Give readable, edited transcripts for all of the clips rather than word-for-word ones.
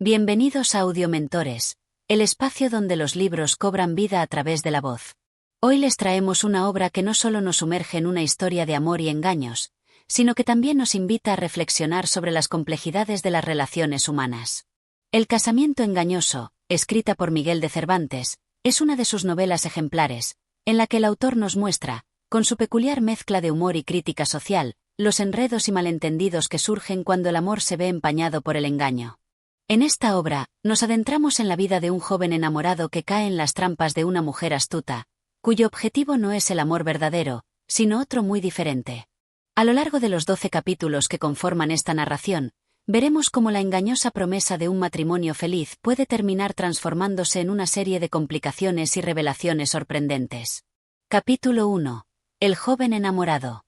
Bienvenidos a Audiomentores, el espacio donde los libros cobran vida a través de la voz. Hoy les traemos una obra que no solo nos sumerge en una historia de amor y engaños, sino que también nos invita a reflexionar sobre las complejidades de las relaciones humanas. El casamiento engañoso, escrita por Miguel de Cervantes, es una de sus novelas ejemplares, en la que el autor nos muestra, con su peculiar mezcla de humor y crítica social, los enredos y malentendidos que surgen cuando el amor se ve empañado por el engaño. En esta obra, nos adentramos en la vida de un joven enamorado que cae en las trampas de una mujer astuta, cuyo objetivo no es el amor verdadero, sino otro muy diferente. A lo largo de los 12 capítulos que conforman esta narración, veremos cómo la engañosa promesa de un matrimonio feliz puede terminar transformándose en una serie de complicaciones y revelaciones sorprendentes. Capítulo 1. El joven enamorado.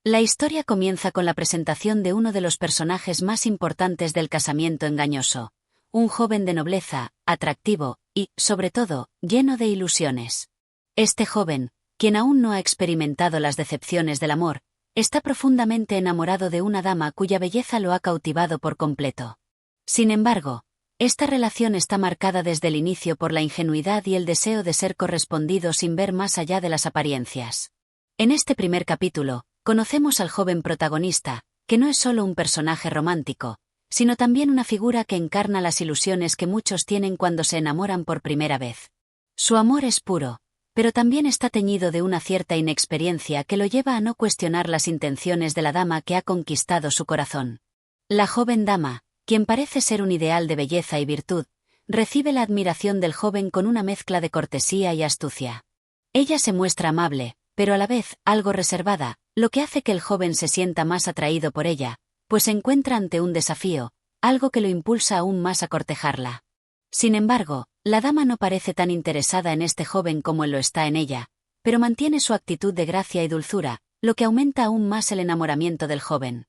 La historia comienza con la presentación de uno de los personajes más importantes del casamiento engañoso, un joven de nobleza, atractivo y, sobre todo, lleno de ilusiones. Este joven, quien aún no ha experimentado las decepciones del amor, está profundamente enamorado de una dama cuya belleza lo ha cautivado por completo. Sin embargo, esta relación está marcada desde el inicio por la ingenuidad y el deseo de ser correspondido sin ver más allá de las apariencias. En este primer capítulo, conocemos al joven protagonista, que no es solo un personaje romántico, sino también una figura que encarna las ilusiones que muchos tienen cuando se enamoran por primera vez. Su amor es puro, pero también está teñido de una cierta inexperiencia que lo lleva a no cuestionar las intenciones de la dama que ha conquistado su corazón. La joven dama, quien parece ser un ideal de belleza y virtud, recibe la admiración del joven con una mezcla de cortesía y astucia. Ella se muestra amable, pero a la vez algo reservada, lo que hace que el joven se sienta más atraído por ella, pues se encuentra ante un desafío, algo que lo impulsa aún más a cortejarla. Sin embargo, la dama no parece tan interesada en este joven como él lo está en ella, pero mantiene su actitud de gracia y dulzura, lo que aumenta aún más el enamoramiento del joven.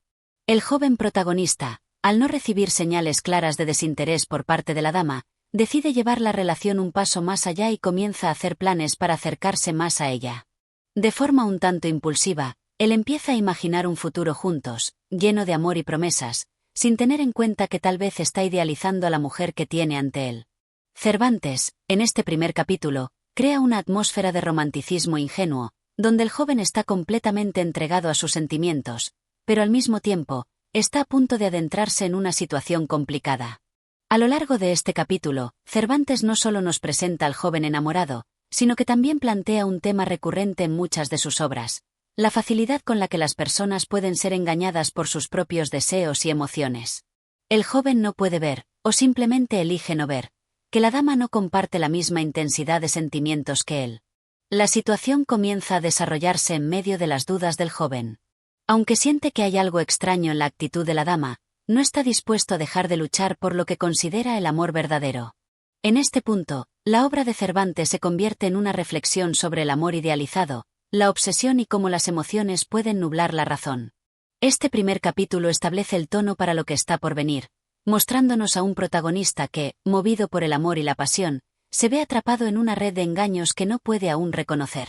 El joven protagonista, al no recibir señales claras de desinterés por parte de la dama, decide llevar la relación un paso más allá y comienza a hacer planes para acercarse más a ella. De forma un tanto impulsiva, él empieza a imaginar un futuro juntos, lleno de amor y promesas, sin tener en cuenta que tal vez está idealizando a la mujer que tiene ante él. Cervantes, en este primer capítulo, crea una atmósfera de romanticismo ingenuo, donde el joven está completamente entregado a sus sentimientos, pero al mismo tiempo, está a punto de adentrarse en una situación complicada. A lo largo de este capítulo, Cervantes no solo nos presenta al joven enamorado, sino que también plantea un tema recurrente en muchas de sus obras: la facilidad con la que las personas pueden ser engañadas por sus propios deseos y emociones. El joven no puede ver, o simplemente elige no ver, que la dama no comparte la misma intensidad de sentimientos que él. La situación comienza a desarrollarse en medio de las dudas del joven. Aunque siente que hay algo extraño en la actitud de la dama, no está dispuesto a dejar de luchar por lo que considera el amor verdadero. En este punto, la obra de Cervantes se convierte en una reflexión sobre el amor idealizado, la obsesión y cómo las emociones pueden nublar la razón. Este primer capítulo establece el tono para lo que está por venir, mostrándonos a un protagonista que, movido por el amor y la pasión, se ve atrapado en una red de engaños que no puede aún reconocer.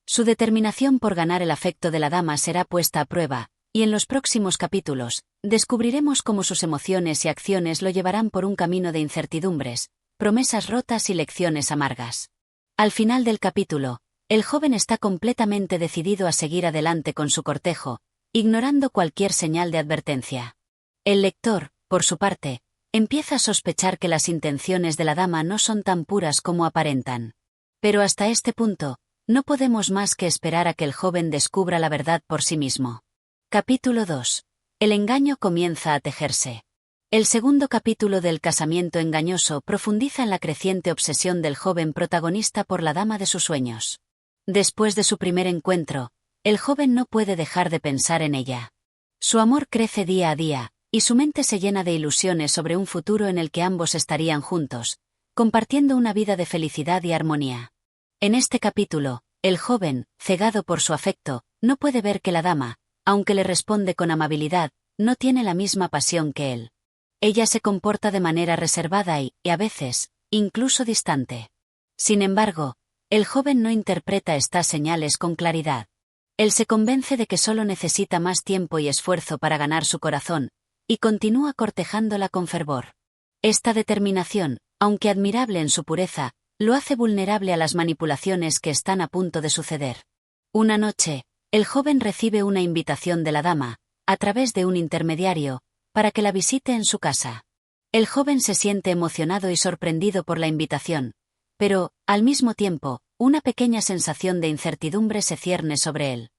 Su determinación por ganar el afecto de la dama será puesta a prueba, y en los próximos capítulos, descubriremos cómo sus emociones y acciones lo llevarán por un camino de incertidumbres, promesas rotas y lecciones amargas. Al final del capítulo, el joven está completamente decidido a seguir adelante con su cortejo, ignorando cualquier señal de advertencia. El lector, por su parte, empieza a sospechar que las intenciones de la dama no son tan puras como aparentan. Pero hasta este punto, no podemos más que esperar a que el joven descubra la verdad por sí mismo. Capítulo 2. El engaño comienza a tejerse. El segundo capítulo del casamiento engañoso profundiza en la creciente obsesión del joven protagonista por la dama de sus sueños. Después de su primer encuentro, el joven no puede dejar de pensar en ella. Su amor crece día a día, y su mente se llena de ilusiones sobre un futuro en el que ambos estarían juntos, compartiendo una vida de felicidad y armonía. En este capítulo, el joven, cegado por su afecto, no puede ver que la dama, aunque le responde con amabilidad, no tiene la misma pasión que él. Ella se comporta de manera reservada y, a veces, incluso distante. Sin embargo, el joven no interpreta estas señales con claridad. Él se convence de que solo necesita más tiempo y esfuerzo para ganar su corazón, y continúa cortejándola con fervor. Esta determinación, aunque admirable en su pureza, lo hace vulnerable a las manipulaciones que están a punto de suceder. Una noche, el joven recibe una invitación de la dama, a través de un intermediario, para que la visite en su casa. El joven se siente emocionado y sorprendido por la invitación, pero, al mismo tiempo, una pequeña sensación de incertidumbre se cierne sobre él.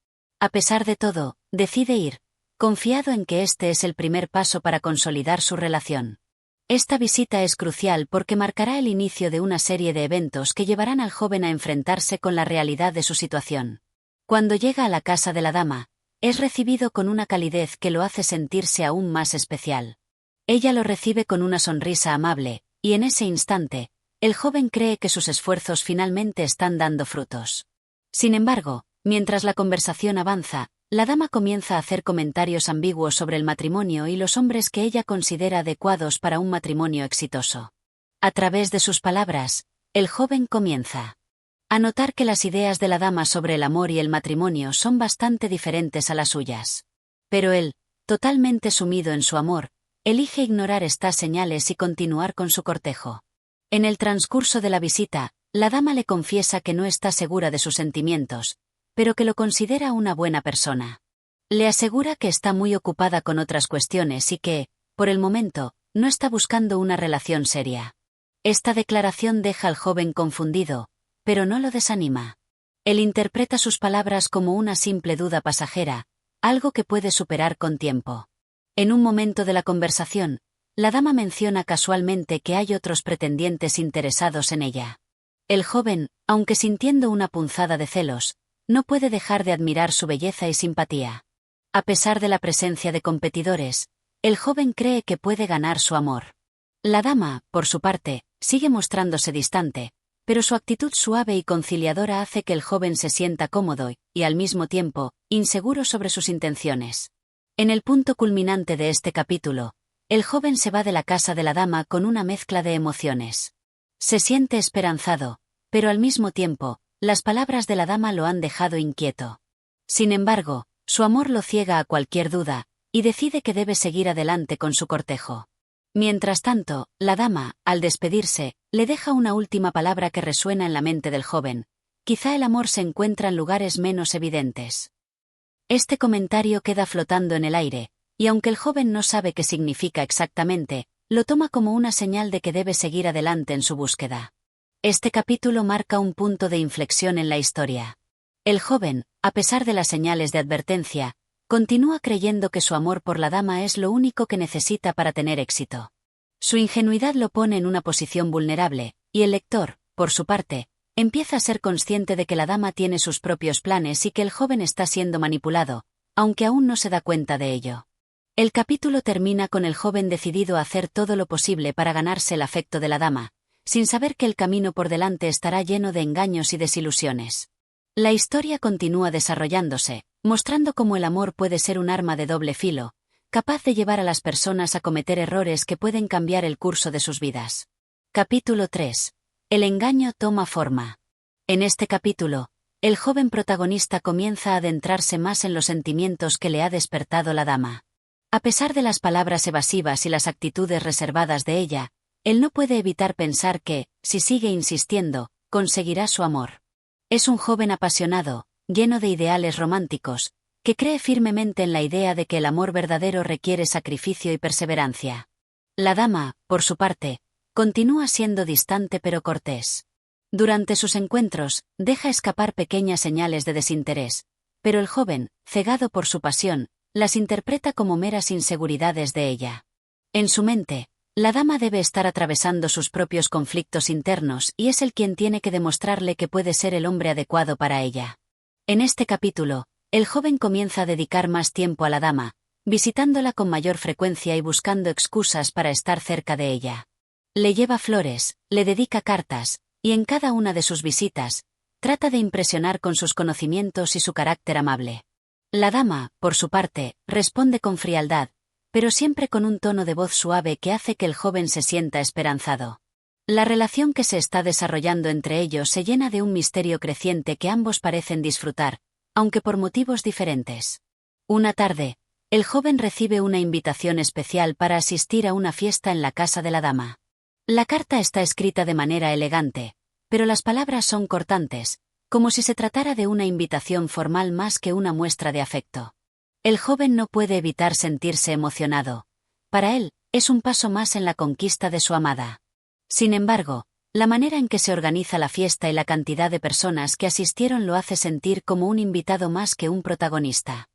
A pesar de todo, decide ir, confiado en que este es el primer paso para consolidar su relación. Esta visita es crucial porque marcará el inicio de una serie de eventos que llevarán al joven a enfrentarse con la realidad de su situación. Cuando llega a la casa de la dama, es recibido con una calidez que lo hace sentirse aún más especial. Ella lo recibe con una sonrisa amable, y en ese instante, el joven cree que sus esfuerzos finalmente están dando frutos. Sin embargo, mientras la conversación avanza, la dama comienza a hacer comentarios ambiguos sobre el matrimonio y los hombres que ella considera adecuados para un matrimonio exitoso. A través de sus palabras, el joven comienza a notar que las ideas de la dama sobre el amor y el matrimonio son bastante diferentes a las suyas. Pero él, totalmente sumido en su amor, elige ignorar estas señales y continuar con su cortejo. En el transcurso de la visita, la dama le confiesa que no está segura de sus sentimientos, pero que lo considera una buena persona. Le asegura que está muy ocupada con otras cuestiones y que, por el momento, no está buscando una relación seria. Esta declaración deja al joven confundido, pero no lo desanima. Él interpreta sus palabras como una simple duda pasajera, algo que puede superar con tiempo. En un momento de la conversación, la dama menciona casualmente que hay otros pretendientes interesados en ella. El joven, aunque sintiendo una punzada de celos, no puede dejar de admirar su belleza y simpatía. A pesar de la presencia de competidores, el joven cree que puede ganar su amor. La dama, por su parte, sigue mostrándose distante, pero su actitud suave y conciliadora hace que el joven se sienta cómodo y, al mismo tiempo, inseguro sobre sus intenciones. En el punto culminante de este capítulo, el joven se va de la casa de la dama con una mezcla de emociones. Se siente esperanzado, pero al mismo tiempo, las palabras de la dama lo han dejado inquieto. Sin embargo, su amor lo ciega a cualquier duda, y decide que debe seguir adelante con su cortejo. Mientras tanto, la dama, al despedirse, le deja una última palabra que resuena en la mente del joven: quizá el amor se encuentra en lugares menos evidentes. Este comentario queda flotando en el aire, y aunque el joven no sabe qué significa exactamente, lo toma como una señal de que debe seguir adelante en su búsqueda. Este capítulo marca un punto de inflexión en la historia. El joven, a pesar de las señales de advertencia, continúa creyendo que su amor por la dama es lo único que necesita para tener éxito. Su ingenuidad lo pone en una posición vulnerable, y el lector, por su parte, empieza a ser consciente de que la dama tiene sus propios planes y que el joven está siendo manipulado, aunque aún no se da cuenta de ello. El capítulo termina con el joven decidido a hacer todo lo posible para ganarse el afecto de la dama, sin saber que el camino por delante estará lleno de engaños y desilusiones. La historia continúa desarrollándose, mostrando cómo el amor puede ser un arma de doble filo, capaz de llevar a las personas a cometer errores que pueden cambiar el curso de sus vidas. Capítulo 3. El engaño toma forma. En este capítulo, el joven protagonista comienza a adentrarse más en los sentimientos que le ha despertado la dama. A pesar de las palabras evasivas y las actitudes reservadas de ella, él no puede evitar pensar que, si sigue insistiendo, conseguirá su amor. Es un joven apasionado, lleno de ideales románticos, que cree firmemente en la idea de que el amor verdadero requiere sacrificio y perseverancia. La dama, por su parte, continúa siendo distante pero cortés. Durante sus encuentros, deja escapar pequeñas señales de desinterés, pero el joven, cegado por su pasión, las interpreta como meras inseguridades de ella. En su mente, la dama debe estar atravesando sus propios conflictos internos y es él quien tiene que demostrarle que puede ser el hombre adecuado para ella. En este capítulo, el joven comienza a dedicar más tiempo a la dama, visitándola con mayor frecuencia y buscando excusas para estar cerca de ella. Le lleva flores, le dedica cartas, y en cada una de sus visitas, trata de impresionar con sus conocimientos y su carácter amable. La dama, por su parte, responde con frialdad, pero siempre con un tono de voz suave que hace que el joven se sienta esperanzado. La relación que se está desarrollando entre ellos se llena de un misterio creciente que ambos parecen disfrutar, aunque por motivos diferentes. Una tarde, El joven recibe una invitación especial para asistir a una fiesta en la casa de la dama. La carta está escrita de manera elegante, pero las palabras son cortantes, como si se tratara de una invitación formal más que una muestra de afecto. El joven no puede evitar sentirse emocionado. Para él, es un paso más en la conquista de su amada. Sin embargo, la manera en que se organiza la fiesta y la cantidad de personas que asistieron lo hace sentir como un invitado más que un protagonista.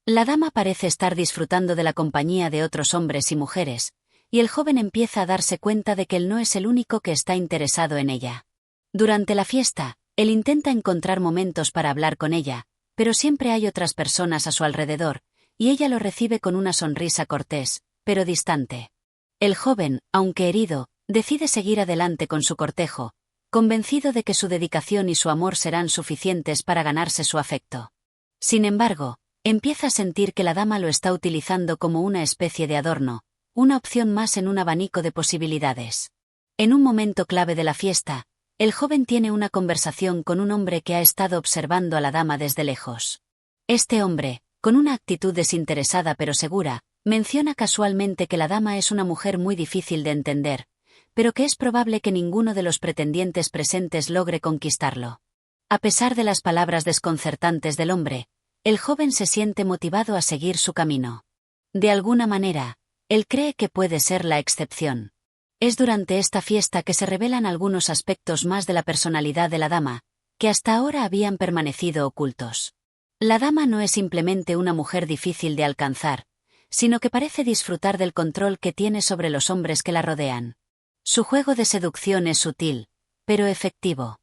La dama parece estar disfrutando de la compañía de otros hombres y mujeres, y el joven empieza a darse cuenta de que él no es el único que está interesado en ella. Durante la fiesta, él intenta encontrar momentos para hablar con ella, pero siempre hay otras personas a su alrededor, y ella lo recibe con una sonrisa cortés, pero distante. El joven, aunque herido, decide seguir adelante con su cortejo, convencido de que su dedicación y su amor serán suficientes para ganarse su afecto. Sin embargo, empieza a sentir que la dama lo está utilizando como una especie de adorno, una opción más en un abanico de posibilidades. En un momento clave de la fiesta, el joven tiene una conversación con un hombre que ha estado observando a la dama desde lejos. Este hombre, con una actitud desinteresada pero segura, menciona casualmente que la dama es una mujer muy difícil de entender, pero que es probable que ninguno de los pretendientes presentes logre conquistarlo. A pesar de las palabras desconcertantes del hombre, el joven se siente motivado a seguir su camino. De alguna manera, él cree que puede ser la excepción. Es durante esta fiesta que se revelan algunos aspectos más de la personalidad de la dama, que hasta ahora habían permanecido ocultos. La dama no es simplemente una mujer difícil de alcanzar, sino que parece disfrutar del control que tiene sobre los hombres que la rodean. Su juego de seducción es sutil, pero efectivo.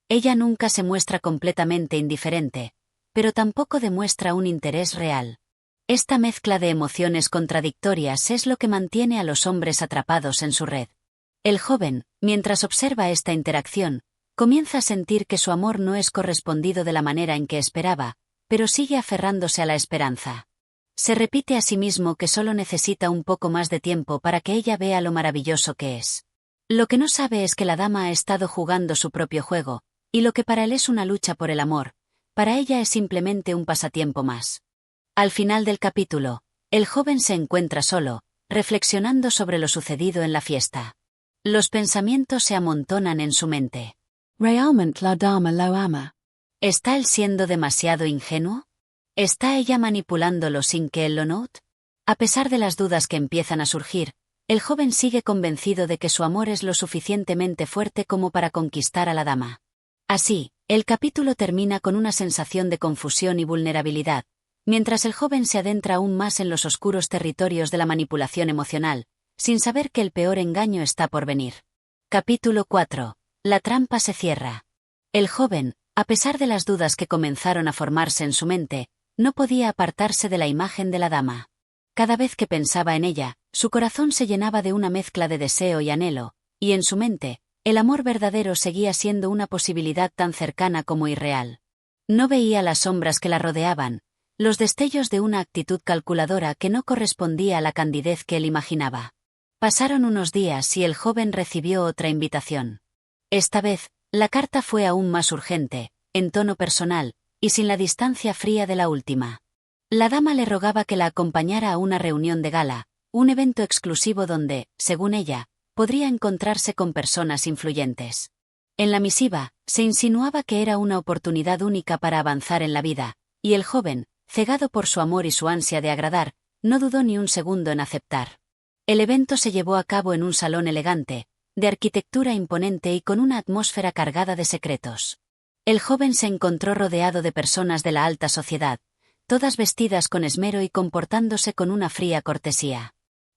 Ella nunca se muestra completamente indiferente, pero tampoco demuestra un interés real. Esta mezcla de emociones contradictorias es lo que mantiene a los hombres atrapados en su red. El joven, mientras observa esta interacción, comienza a sentir que su amor no es correspondido de la manera en que esperaba, pero sigue aferrándose a la esperanza. Se repite a sí mismo que solo necesita un poco más de tiempo para que ella vea lo maravilloso que es. Lo que no sabe es que la dama ha estado jugando su propio juego, y lo que para él es una lucha por el amor, para ella es simplemente un pasatiempo más. Al final del capítulo, el joven se encuentra solo, reflexionando sobre lo sucedido en la fiesta. Los pensamientos se amontonan en su mente. Realmente la dama lo ama. ¿Está él siendo demasiado ingenuo? ¿Está ella manipulándolo sin que él lo note? A pesar de las dudas que empiezan a surgir, el joven sigue convencido de que su amor es lo suficientemente fuerte como para conquistar a la dama. Así, el capítulo termina con una sensación de confusión y vulnerabilidad, mientras el joven se adentra aún más en los oscuros territorios de la manipulación emocional, sin saber que el peor engaño está por venir. Capítulo 4. La trampa se cierra. El joven, a pesar de las dudas que comenzaron a formarse en su mente, no podía apartarse de la imagen de la dama. Cada vez que pensaba en ella, su corazón se llenaba de una mezcla de deseo y anhelo, y en su mente, el amor verdadero seguía siendo una posibilidad tan cercana como irreal. No veía las sombras que la rodeaban, los destellos de una actitud calculadora que no correspondía a la candidez que él imaginaba. Pasaron unos días y el joven recibió otra invitación. Esta vez, la carta fue aún más urgente, en tono personal, y sin la distancia fría de la última. La dama le rogaba que la acompañara a una reunión de gala, un evento exclusivo donde, según ella, podría encontrarse con personas influyentes. En la misiva, se insinuaba que era una oportunidad única para avanzar en la vida, y el joven, cegado por su amor y su ansia de agradar, no dudó ni un segundo en aceptar. El evento se llevó a cabo en un salón elegante, de arquitectura imponente y con una atmósfera cargada de secretos. El joven se encontró rodeado de personas de la alta sociedad, todas vestidas con esmero y comportándose con una fría cortesía.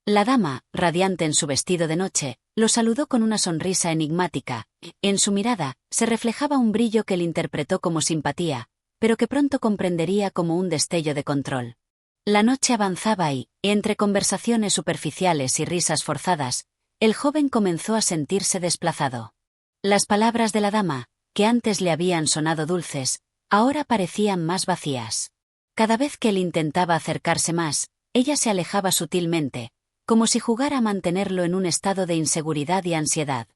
La dama, radiante en su vestido de noche, lo saludó con una sonrisa enigmática. En su mirada, se reflejaba un brillo que él interpretó como simpatía, pero que pronto comprendería como un destello de control. La noche avanzaba y, entre conversaciones superficiales y risas forzadas, el joven comenzó a sentirse desplazado. Las palabras de la dama, que antes le habían sonado dulces, ahora parecían más vacías. Cada vez que él intentaba acercarse más, ella se alejaba sutilmente, como si jugara a mantenerlo en un estado de inseguridad y ansiedad.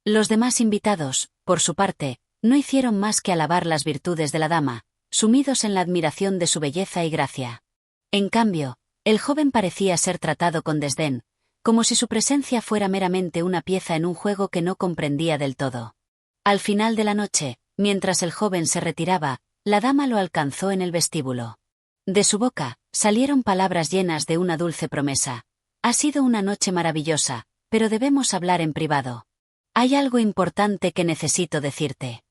Los demás invitados, por su parte, no hicieron más que alabar las virtudes de la dama, sumidos en la admiración de su belleza y gracia. En cambio, El joven parecía ser tratado con desdén, como si su presencia fuera meramente una pieza en un juego que no comprendía del todo. Al final de la noche, mientras el joven se retiraba, la dama lo alcanzó en el vestíbulo. De su boca, salieron palabras llenas de una dulce promesa. Ha sido una noche maravillosa, pero debemos hablar en privado. Hay algo importante que necesito decirte.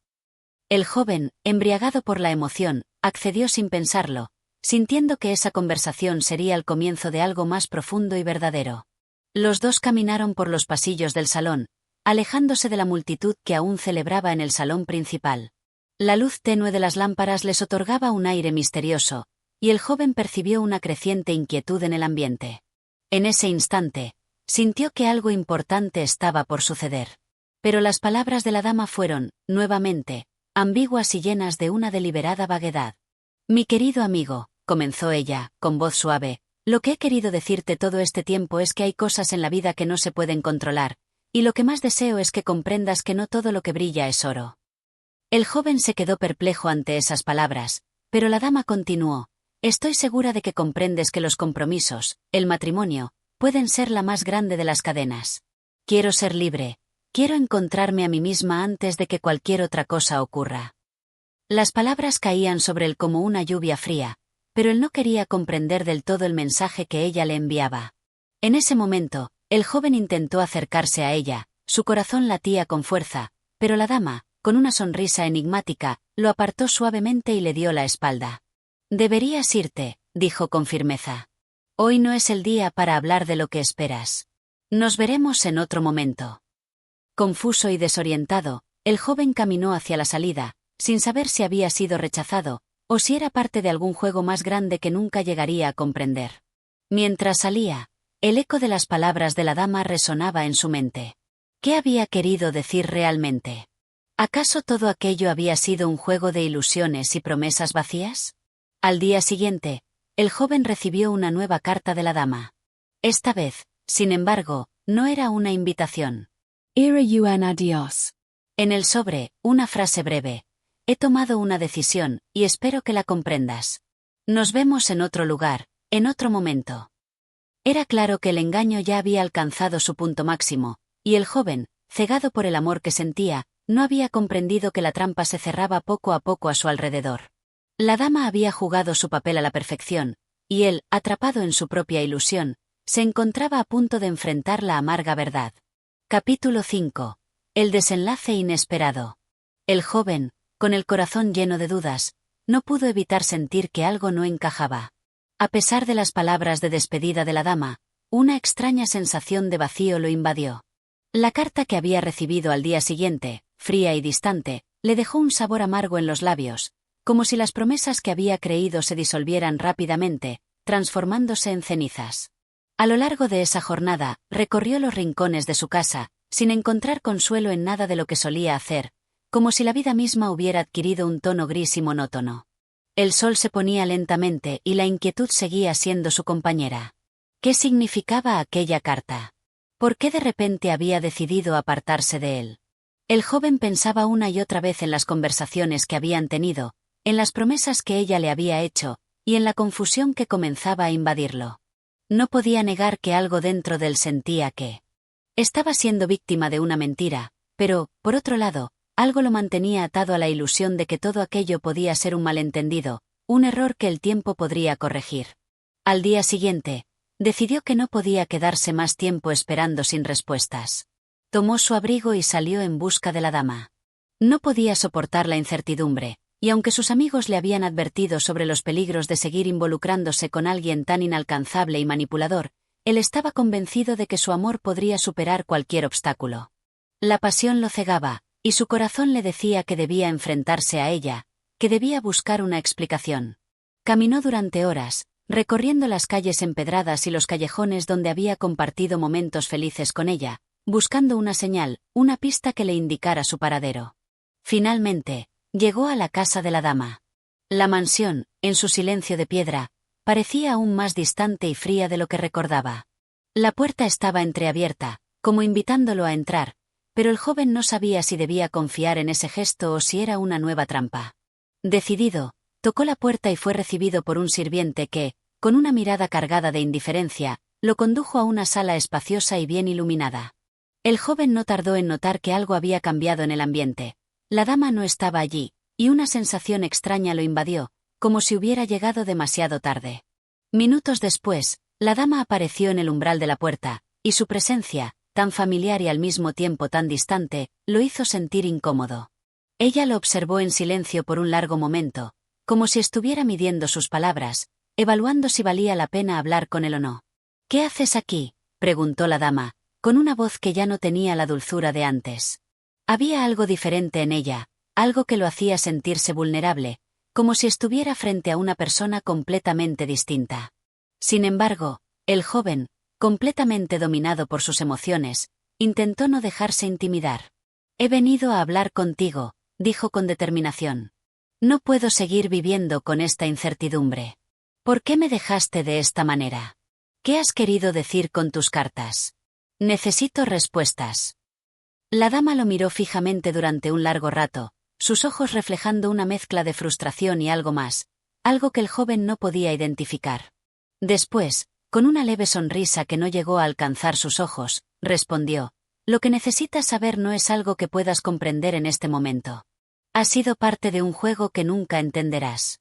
El joven, embriagado por la emoción, accedió sin pensarlo, sintiendo que esa conversación sería el comienzo de algo más profundo y verdadero. Los dos caminaron por los pasillos del salón, alejándose de la multitud que aún celebraba en el salón principal. La luz tenue de las lámparas les otorgaba un aire misterioso, y el joven percibió una creciente inquietud en el ambiente. En ese instante, sintió que algo importante estaba por suceder. Pero las palabras de la dama fueron, nuevamente, ambiguas y llenas de una deliberada vaguedad. Mi querido amigo, comenzó ella, con voz suave, lo que he querido decirte todo este tiempo es que hay cosas en la vida que no se pueden controlar, y lo que más deseo es que comprendas que no todo lo que brilla es oro. El joven se quedó perplejo ante esas palabras, pero la dama continuó, estoy segura de que comprendes que los compromisos, el matrimonio, pueden ser la más grande de las cadenas. Quiero ser libre, quiero encontrarme a mí misma antes de que cualquier otra cosa ocurra. Las palabras caían sobre él como una lluvia fría, pero él no quería comprender del todo el mensaje que ella le enviaba. En ese momento, el joven intentó acercarse a ella, su corazón latía con fuerza, pero la dama, con una sonrisa enigmática, lo apartó suavemente y le dio la espalda. Deberías irte, dijo con firmeza. Hoy no es el día para hablar de lo que esperas. Nos veremos en otro momento. Confuso y desorientado, el joven caminó hacia la salida, sin saber si había sido rechazado, o si era parte de algún juego más grande que nunca llegaría a comprender. Mientras salía, el eco de las palabras de la dama resonaba en su mente. ¿Qué había querido decir realmente? ¿Acaso todo aquello había sido un juego de ilusiones y promesas vacías? Al día siguiente, el joven recibió una nueva carta de la dama. Esta vez, sin embargo, no era una invitación. Era un adiós. En el sobre, una frase breve. He tomado una decisión, y espero que la comprendas. Nos vemos en otro lugar, en otro momento. Era claro que el engaño ya había alcanzado su punto máximo, y el joven, cegado por el amor que sentía, no había comprendido que la trampa se cerraba poco a poco a su alrededor. La dama había jugado su papel a la perfección, y él, atrapado en su propia ilusión, se encontraba a punto de enfrentar la amarga verdad. Capítulo 5. El desenlace inesperado. El joven, con el corazón lleno de dudas, no pudo evitar sentir que algo no encajaba. A pesar de las palabras de despedida de la dama, una extraña sensación de vacío lo invadió. La carta que había recibido al día siguiente, fría y distante, le dejó un sabor amargo en los labios, como si las promesas que había creído se disolvieran rápidamente, transformándose en cenizas. A lo largo de esa jornada, recorrió los rincones de su casa, sin encontrar consuelo en nada de lo que solía hacer, como si la vida misma hubiera adquirido un tono gris y monótono. El sol se ponía lentamente y la inquietud seguía siendo su compañera. ¿Qué significaba aquella carta? ¿Por qué de repente había decidido apartarse de él? El joven pensaba una y otra vez en las conversaciones que habían tenido, en las promesas que ella le había hecho, y en la confusión que comenzaba a invadirlo. No podía negar que algo dentro de él sentía que estaba siendo víctima de una mentira, pero, por otro lado, algo lo mantenía atado a la ilusión de que todo aquello podía ser un malentendido, un error que el tiempo podría corregir. Al día siguiente, decidió que no podía quedarse más tiempo esperando sin respuestas. Tomó su abrigo y salió en busca de la dama. No podía soportar la incertidumbre, y aunque sus amigos le habían advertido sobre los peligros de seguir involucrándose con alguien tan inalcanzable y manipulador, él estaba convencido de que su amor podría superar cualquier obstáculo. La pasión lo cegaba, y su corazón le decía que debía enfrentarse a ella, que debía buscar una explicación. Caminó durante horas, recorriendo las calles empedradas y los callejones donde había compartido momentos felices con ella, buscando una señal, una pista que le indicara su paradero. Finalmente, llegó a la casa de la dama. La mansión, en su silencio de piedra, parecía aún más distante y fría de lo que recordaba. La puerta estaba entreabierta, como invitándolo a entrar, pero el joven no sabía si debía confiar en ese gesto o si era una nueva trampa. Decidido, tocó la puerta y fue recibido por un sirviente que, con una mirada cargada de indiferencia, lo condujo a una sala espaciosa y bien iluminada. El joven no tardó en notar que algo había cambiado en el ambiente. La dama no estaba allí, y una sensación extraña lo invadió, como si hubiera llegado demasiado tarde. Minutos después, la dama apareció en el umbral de la puerta, y su presencia, tan familiar y al mismo tiempo tan distante, lo hizo sentir incómodo. Ella lo observó en silencio por un largo momento, como si estuviera midiendo sus palabras, evaluando si valía la pena hablar con él o no. «¿Qué haces aquí?», preguntó la dama, con una voz que ya no tenía la dulzura de antes. Había algo diferente en ella, algo que lo hacía sentirse vulnerable, como si estuviera frente a una persona completamente distinta. Sin embargo, el joven, completamente dominado por sus emociones, intentó no dejarse intimidar. «He venido a hablar contigo», dijo con determinación. «No puedo seguir viviendo con esta incertidumbre. ¿Por qué me dejaste de esta manera? ¿Qué has querido decir con tus cartas? Necesito respuestas». La dama lo miró fijamente durante un largo rato, sus ojos reflejando una mezcla de frustración y algo más, algo que el joven no podía identificar. Después, con una leve sonrisa que no llegó a alcanzar sus ojos, respondió: «Lo que necesitas saber no es algo que puedas comprender en este momento. Ha sido parte de un juego que nunca entenderás».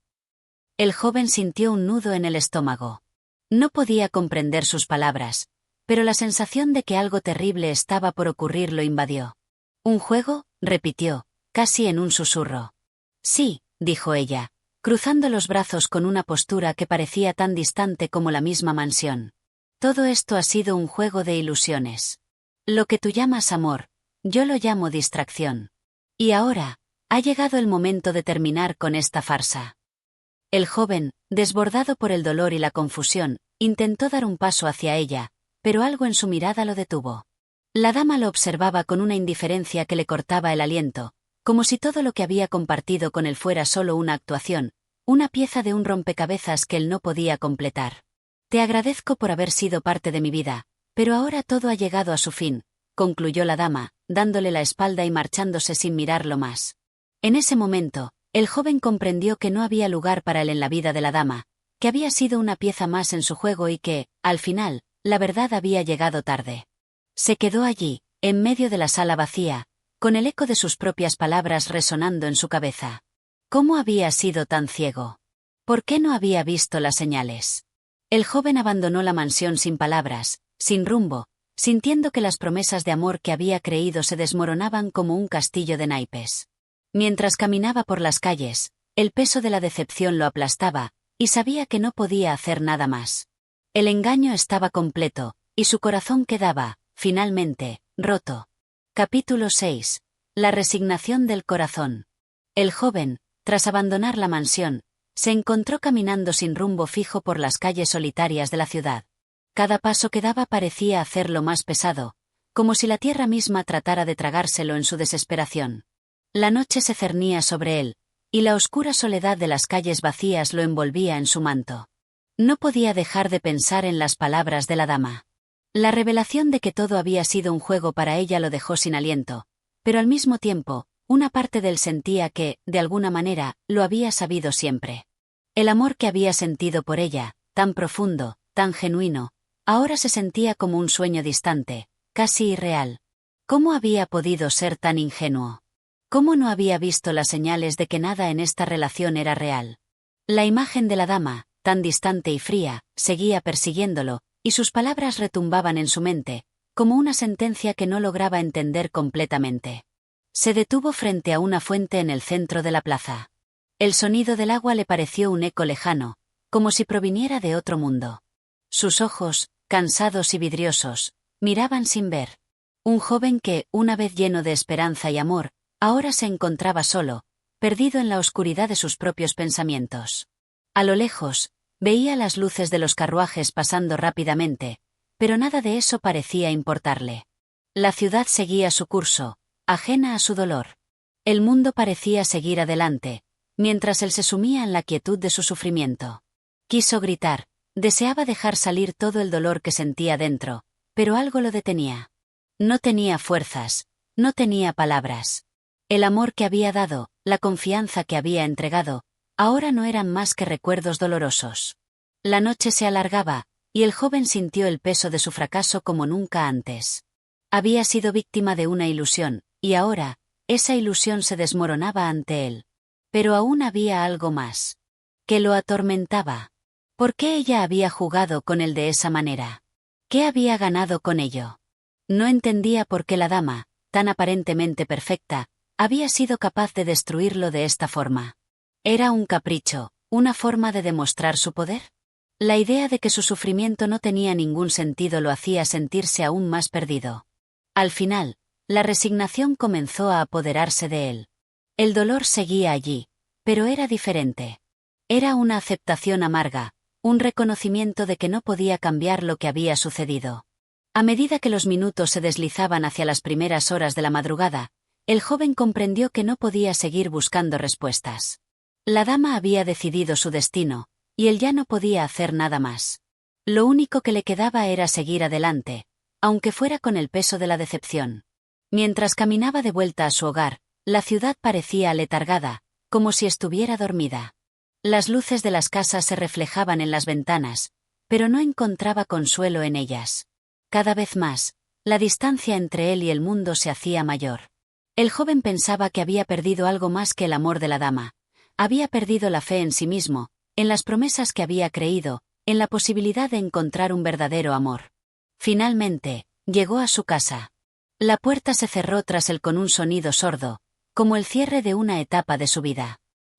El joven sintió un nudo en el estómago. No podía comprender sus palabras, pero la sensación de que algo terrible estaba por ocurrir lo invadió. «¿Un juego?», repitió, casi en un susurro. «Sí», dijo ella, cruzando los brazos con una postura que parecía tan distante como la misma mansión. «Todo esto ha sido un juego de ilusiones. Lo que tú llamas amor, yo lo llamo distracción. Y ahora, ha llegado el momento de terminar con esta farsa». El joven, desbordado por el dolor y la confusión, intentó dar un paso hacia ella, pero algo en su mirada lo detuvo. La dama lo observaba con una indiferencia que le cortaba el aliento, como si todo lo que había compartido con él fuera solo una actuación, una pieza de un rompecabezas que él no podía completar. «Te agradezco por haber sido parte de mi vida, pero ahora todo ha llegado a su fin», concluyó la dama, dándole la espalda y marchándose sin mirarlo más. En ese momento, el joven comprendió que no había lugar para él en la vida de la dama, que había sido una pieza más en su juego y que, al final, la verdad había llegado tarde. Se quedó allí, en medio de la sala vacía, con el eco de sus propias palabras resonando en su cabeza. ¿Cómo había sido tan ciego? ¿Por qué no había visto las señales? El joven abandonó la mansión sin palabras, sin rumbo, sintiendo que las promesas de amor que había creído se desmoronaban como un castillo de naipes. Mientras caminaba por las calles, el peso de la decepción lo aplastaba, y sabía que no podía hacer nada más. El engaño estaba completo, y su corazón quedaba, finalmente, roto. Capítulo 6. La resignación del corazón. El joven, tras abandonar la mansión, se encontró caminando sin rumbo fijo por las calles solitarias de la ciudad. Cada paso que daba parecía hacerlo más pesado, como si la tierra misma tratara de tragárselo en su desesperación. La noche se cernía sobre él, y la oscura soledad de las calles vacías lo envolvía en su manto. No podía dejar de pensar en las palabras de la dama. La revelación de que todo había sido un juego para ella lo dejó sin aliento, pero al mismo tiempo, una parte de él sentía que, de alguna manera, lo había sabido siempre. El amor que había sentido por ella, tan profundo, tan genuino, ahora se sentía como un sueño distante, casi irreal. ¿Cómo había podido ser tan ingenuo? ¿Cómo no había visto las señales de que nada en esta relación era real? La imagen de la dama, tan distante y fría, seguía persiguiéndolo, y sus palabras retumbaban en su mente, como una sentencia que no lograba entender completamente. Se detuvo frente a una fuente en el centro de la plaza. El sonido del agua le pareció un eco lejano, como si proviniera de otro mundo. Sus ojos, cansados y vidriosos, miraban sin ver. Un joven que, una vez lleno de esperanza y amor, ahora se encontraba solo, perdido en la oscuridad de sus propios pensamientos. A lo lejos, veía las luces de los carruajes pasando rápidamente, pero nada de eso parecía importarle. La ciudad seguía su curso, ajena a su dolor. El mundo parecía seguir adelante, mientras él se sumía en la quietud de su sufrimiento. Quiso gritar, deseaba dejar salir todo el dolor que sentía dentro, pero algo lo detenía. No tenía fuerzas, no tenía palabras. El amor que había dado, la confianza que había entregado, ahora no eran más que recuerdos dolorosos. La noche se alargaba, y el joven sintió el peso de su fracaso como nunca antes. Había sido víctima de una ilusión, y ahora, esa ilusión se desmoronaba ante él. Pero aún había algo más. Que lo atormentaba. ¿Por qué ella había jugado con él de esa manera? ¿Qué había ganado con ello? No entendía por qué la dama, tan aparentemente perfecta, había sido capaz de destruirlo de esta forma. ¿Era un capricho, una forma de demostrar su poder? La idea de que su sufrimiento no tenía ningún sentido lo hacía sentirse aún más perdido. Al final, la resignación comenzó a apoderarse de él. El dolor seguía allí, pero era diferente. Era una aceptación amarga, un reconocimiento de que no podía cambiar lo que había sucedido. A medida que los minutos se deslizaban hacia las primeras horas de la madrugada, el joven comprendió que no podía seguir buscando respuestas. La dama había decidido su destino, y él ya no podía hacer nada más. Lo único que le quedaba era seguir adelante, aunque fuera con el peso de la decepción. Mientras caminaba de vuelta a su hogar, la ciudad parecía aletargada, como si estuviera dormida. Las luces de las casas se reflejaban en las ventanas, pero no encontraba consuelo en ellas. Cada vez más, la distancia entre él y el mundo se hacía mayor. El joven pensaba que había perdido algo más que el amor de la dama. Había perdido la fe en sí mismo, en las promesas que había creído, en la posibilidad de encontrar un verdadero amor. Finalmente, llegó a su casa. La puerta se cerró tras él con un sonido sordo, como el cierre de una etapa de su vida.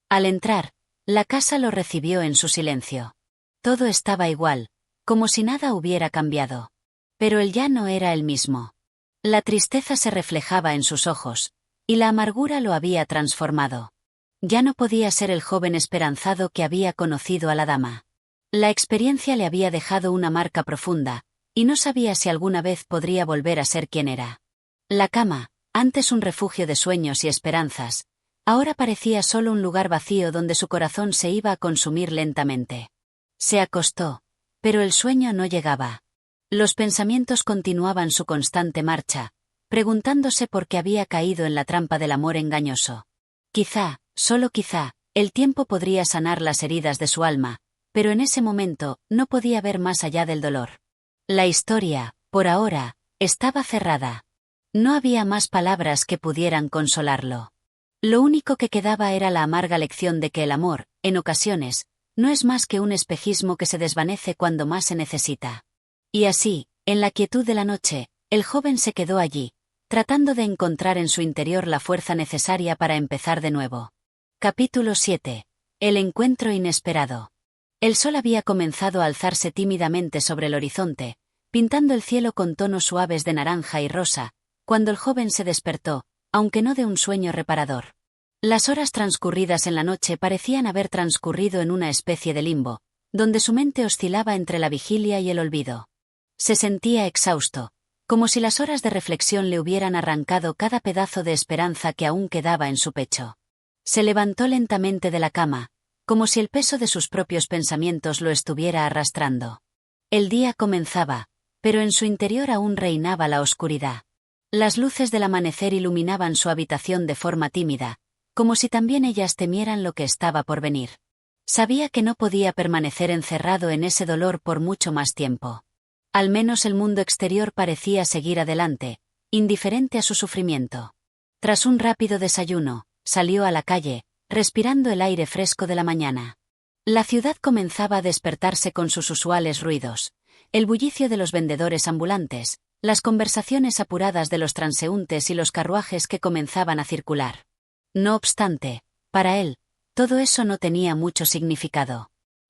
Al entrar, la casa lo recibió en su silencio. Todo estaba igual, como si nada hubiera cambiado. Pero él ya no era el mismo. La tristeza se reflejaba en sus ojos, y la amargura lo había transformado. Ya no podía ser el joven esperanzado que había conocido a la dama. La experiencia le había dejado una marca profunda, y no sabía si alguna vez podría volver a ser quien era. La cama, antes un refugio de sueños y esperanzas, ahora parecía solo un lugar vacío donde su corazón se iba a consumir lentamente. Se acostó, pero el sueño no llegaba. Los pensamientos continuaban su constante marcha, preguntándose por qué había caído en la trampa del amor engañoso. Quizá, solo quizá, el tiempo podría sanar las heridas de su alma, pero en ese momento no podía ver más allá del dolor. La historia, por ahora, estaba cerrada. No había más palabras que pudieran consolarlo. Lo único que quedaba era la amarga lección de que el amor, en ocasiones, no es más que un espejismo que se desvanece cuando más se necesita. Y así, en la quietud de la noche, el joven se quedó allí, tratando de encontrar en su interior la fuerza necesaria para empezar de nuevo. Capítulo 7. El encuentro inesperado. El sol había comenzado a alzarse tímidamente sobre el horizonte, pintando el cielo con tonos suaves de naranja y rosa, cuando el joven se despertó, aunque no de un sueño reparador. Las horas transcurridas en la noche parecían haber transcurrido en una especie de limbo, donde su mente oscilaba entre la vigilia y el olvido. Se sentía exhausto, como si las horas de reflexión le hubieran arrancado cada pedazo de esperanza que aún quedaba en su pecho. Se levantó lentamente de la cama, como si el peso de sus propios pensamientos lo estuviera arrastrando. El día comenzaba, pero en su interior aún reinaba la oscuridad. Las luces del amanecer iluminaban su habitación de forma tímida, como si también ellas temieran lo que estaba por venir. Sabía que no podía permanecer encerrado en ese dolor por mucho más tiempo. Al menos el mundo exterior parecía seguir adelante, indiferente a su sufrimiento. Tras un rápido desayuno, salió a la calle, respirando el aire fresco de la mañana. La ciudad comenzaba a despertarse con sus usuales ruidos, el bullicio de los vendedores ambulantes, las conversaciones apuradas de los transeúntes y los carruajes que comenzaban a circular. No obstante, para él, todo eso no tenía mucho significado.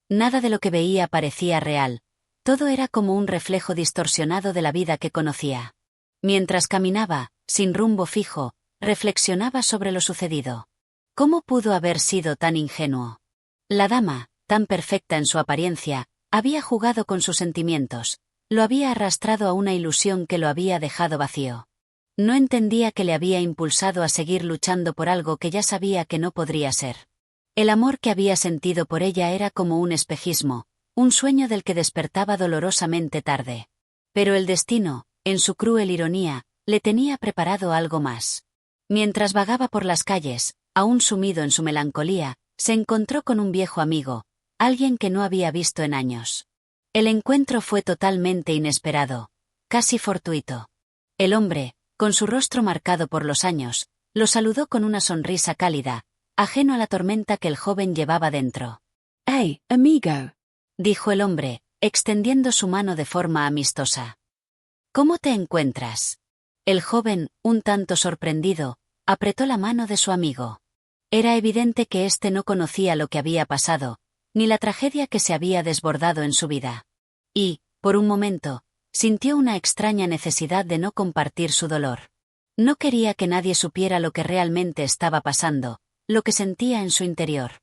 Nada de lo que veía parecía real, todo era como un reflejo distorsionado de la vida que conocía. Mientras caminaba, sin rumbo fijo, reflexionaba sobre lo sucedido. ¿Cómo pudo haber sido tan ingenuo? La dama, tan perfecta en su apariencia, había jugado con sus sentimientos, lo había arrastrado a una ilusión que lo había dejado vacío. No entendía que le había impulsado a seguir luchando por algo que ya sabía que no podría ser. El amor que había sentido por ella era como un espejismo, un sueño del que despertaba dolorosamente tarde. Pero el destino, en su cruel ironía, le tenía preparado algo más. Mientras vagaba por las calles, aún sumido en su melancolía, se encontró con un viejo amigo, alguien que no había visto en años. El encuentro fue totalmente inesperado, casi fortuito. El hombre, con su rostro marcado por los años, lo saludó con una sonrisa cálida, ajeno a la tormenta que el joven llevaba dentro. Hey, amigo, Dijo el hombre, extendiendo su mano de forma amistosa. ¿Cómo te encuentras? El joven, un tanto sorprendido, apretó la mano de su amigo. Era evidente que éste no conocía lo que había pasado, ni la tragedia que se había desbordado en su vida. Y, por un momento, sintió una extraña necesidad de no compartir su dolor. No quería que nadie supiera lo que realmente estaba pasando, lo que sentía en su interior.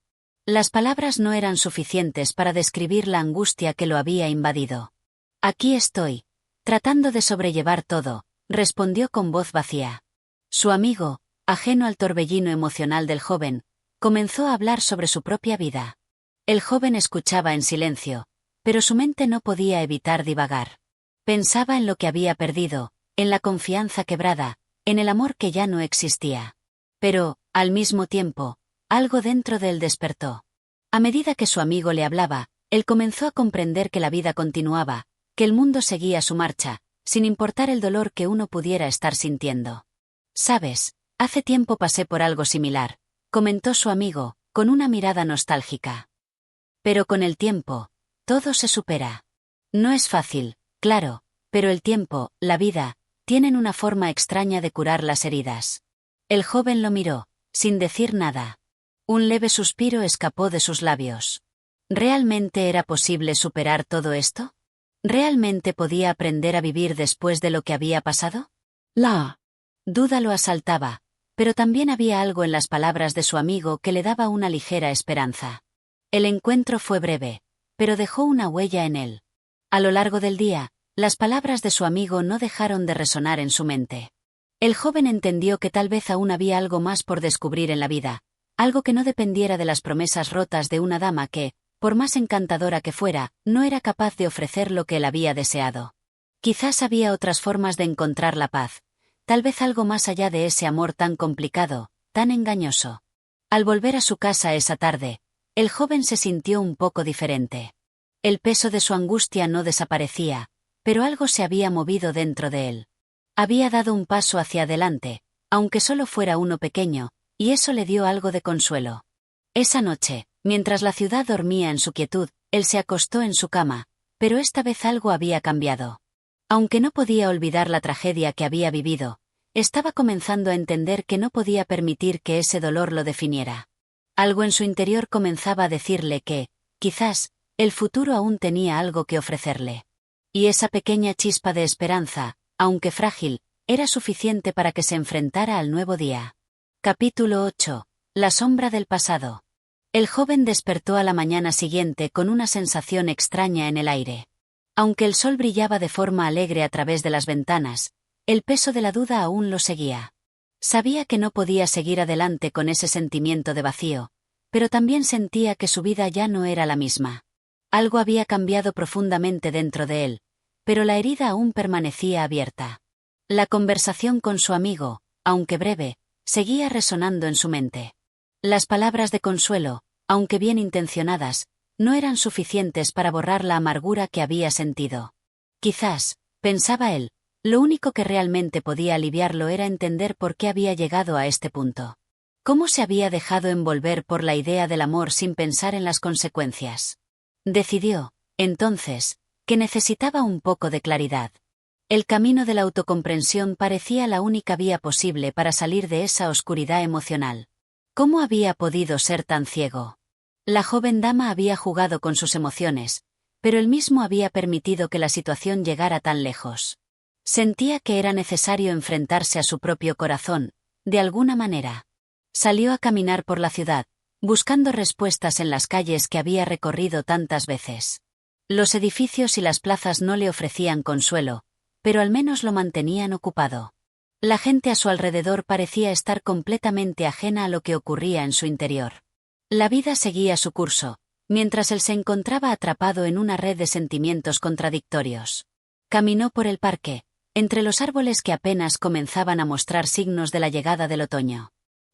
Las palabras no eran suficientes para describir la angustia que lo había invadido. Aquí estoy, tratando de sobrellevar todo, respondió con voz vacía. Su amigo, ajeno al torbellino emocional del joven, comenzó a hablar sobre su propia vida. El joven escuchaba en silencio, pero su mente no podía evitar divagar. Pensaba en lo que había perdido, en la confianza quebrada, en el amor que ya no existía. Pero, al mismo tiempo, algo dentro de él despertó. A medida que su amigo le hablaba, él comenzó a comprender que la vida continuaba, que el mundo seguía su marcha, sin importar el dolor que uno pudiera estar sintiendo. «Sabes, hace tiempo pasé por algo similar», comentó su amigo, con una mirada nostálgica. «Pero con el tiempo, todo se supera. No es fácil, claro, pero el tiempo, la vida, tienen una forma extraña de curar las heridas». El joven lo miró, sin decir nada. Un leve suspiro escapó de sus labios. ¿Realmente era posible superar todo esto? ¿Realmente podía aprender a vivir después de lo que había pasado? La Duda lo asaltaba, pero también había algo en las palabras de su amigo que le daba una ligera esperanza. El encuentro fue breve, pero dejó una huella en él. A lo largo del día, las palabras de su amigo no dejaron de resonar en su mente. El joven entendió que tal vez aún había algo más por descubrir en la vida, algo que no dependiera de las promesas rotas de una dama que, por más encantadora que fuera, no era capaz de ofrecer lo que él había deseado. Quizás había otras formas de encontrar la paz, tal vez algo más allá de ese amor tan complicado, tan engañoso. Al volver a su casa esa tarde, el joven se sintió un poco diferente. El peso de su angustia no desaparecía, pero algo se había movido dentro de él. Había dado un paso hacia adelante, aunque solo fuera uno pequeño, y eso le dio algo de consuelo. Esa noche, mientras la ciudad dormía en su quietud, él se acostó en su cama, pero esta vez algo había cambiado. Aunque no podía olvidar la tragedia que había vivido, estaba comenzando a entender que no podía permitir que ese dolor lo definiera. Algo en su interior comenzaba a decirle que, quizás, el futuro aún tenía algo que ofrecerle. Y esa pequeña chispa de esperanza, aunque frágil, era suficiente para que se enfrentara al nuevo día. Capítulo 8. La sombra del pasado. El joven despertó a la mañana siguiente con una sensación extraña en el aire. Aunque el sol brillaba de forma alegre a través de las ventanas, el peso de la duda aún lo seguía. Sabía que no podía seguir adelante con ese sentimiento de vacío, pero también sentía que su vida ya no era la misma. Algo había cambiado profundamente dentro de él, pero la herida aún permanecía abierta. La conversación con su amigo, aunque breve, seguía resonando en su mente. Las palabras de consuelo, aunque bien intencionadas, no eran suficientes para borrar la amargura que había sentido. Quizás, pensaba él, lo único que realmente podía aliviarlo era entender por qué había llegado a este punto. Cómo se había dejado envolver por la idea del amor sin pensar en las consecuencias. Decidió, entonces, que necesitaba un poco de claridad. El camino de la autocomprensión parecía la única vía posible para salir de esa oscuridad emocional. ¿Cómo había podido ser tan ciego? La joven dama había jugado con sus emociones, pero él mismo había permitido que la situación llegara tan lejos. Sentía que era necesario enfrentarse a su propio corazón, de alguna manera. Salió a caminar por la ciudad, buscando respuestas en las calles que había recorrido tantas veces. Los edificios y las plazas no le ofrecían consuelo, pero al menos lo mantenían ocupado. La gente a su alrededor parecía estar completamente ajena a lo que ocurría en su interior. La vida seguía su curso, mientras él se encontraba atrapado en una red de sentimientos contradictorios. Caminó por el parque, entre los árboles que apenas comenzaban a mostrar signos de la llegada del otoño.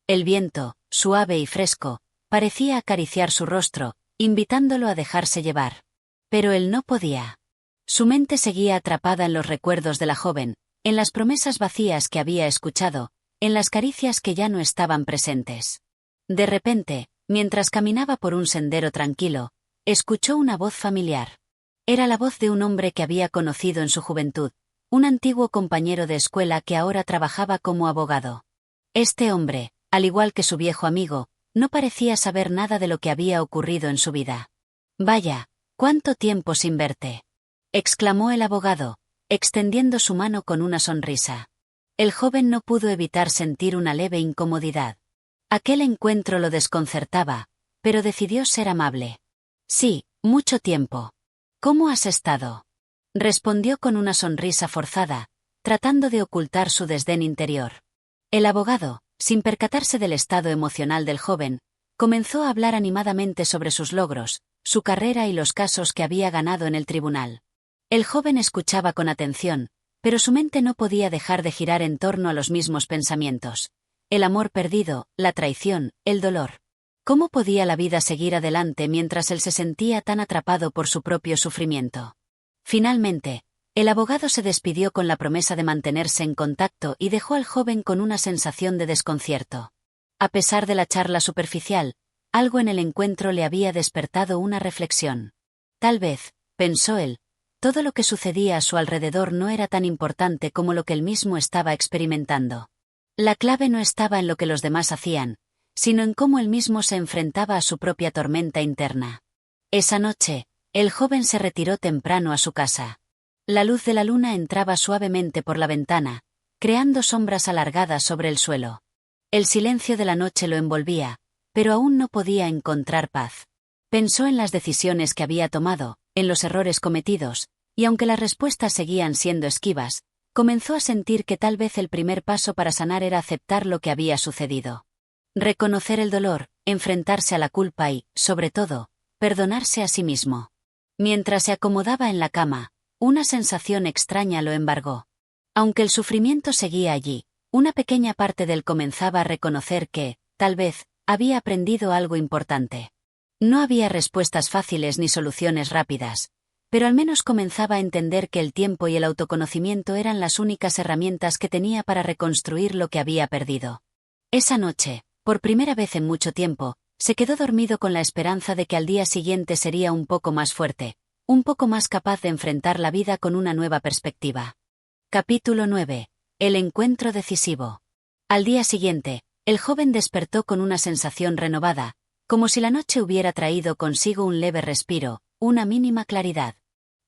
El viento, suave y fresco, parecía acariciar su rostro, invitándolo a dejarse llevar. Pero él no podía. Su mente seguía atrapada en los recuerdos de la joven, en las promesas vacías que había escuchado, en las caricias que ya no estaban presentes. De repente, mientras caminaba por un sendero tranquilo, escuchó una voz familiar. Era la voz de un hombre que había conocido en su juventud, un antiguo compañero de escuela que ahora trabajaba como abogado. Este hombre, al igual que su viejo amigo, no parecía saber nada de lo que había ocurrido en su vida. «Vaya, ¿cuánto tiempo sin verte?», exclamó el abogado, extendiendo su mano con una sonrisa. El joven no pudo evitar sentir una leve incomodidad. Aquel encuentro lo desconcertaba, pero decidió ser amable. «Sí, mucho tiempo. ¿Cómo has estado?», respondió con una sonrisa forzada, tratando de ocultar su desdén interior. El abogado, sin percatarse del estado emocional del joven, comenzó a hablar animadamente sobre sus logros, su carrera y los casos que había ganado en el tribunal. El joven escuchaba con atención, pero su mente no podía dejar de girar en torno a los mismos pensamientos. El amor perdido, la traición, el dolor. ¿Cómo podía la vida seguir adelante mientras él se sentía tan atrapado por su propio sufrimiento? Finalmente, el abogado se despidió con la promesa de mantenerse en contacto y dejó al joven con una sensación de desconcierto. A pesar de la charla superficial, algo en el encuentro le había despertado una reflexión. Tal vez, pensó él, todo lo que sucedía a su alrededor no era tan importante como lo que él mismo estaba experimentando. La clave no estaba en lo que los demás hacían, sino en cómo él mismo se enfrentaba a su propia tormenta interna. Esa noche, el joven se retiró temprano a su casa. La luz de la luna entraba suavemente por la ventana, creando sombras alargadas sobre el suelo. El silencio de la noche lo envolvía, pero aún no podía encontrar paz. Pensó en las decisiones que había tomado, en los errores cometidos, y aunque las respuestas seguían siendo esquivas, comenzó a sentir que tal vez el primer paso para sanar era aceptar lo que había sucedido. Reconocer el dolor, enfrentarse a la culpa y, sobre todo, perdonarse a sí mismo. Mientras se acomodaba en la cama, una sensación extraña lo embargó. Aunque el sufrimiento seguía allí, una pequeña parte de él comenzaba a reconocer que, tal vez, había aprendido algo importante. No había respuestas fáciles ni soluciones rápidas, pero al menos comenzaba a entender que el tiempo y el autoconocimiento eran las únicas herramientas que tenía para reconstruir lo que había perdido. Esa noche, por primera vez en mucho tiempo, se quedó dormido con la esperanza de que al día siguiente sería un poco más fuerte, un poco más capaz de enfrentar la vida con una nueva perspectiva. Capítulo 9. El encuentro decisivo. Al día siguiente, el joven despertó con una sensación renovada, como si la noche hubiera traído consigo un leve respiro, una mínima claridad.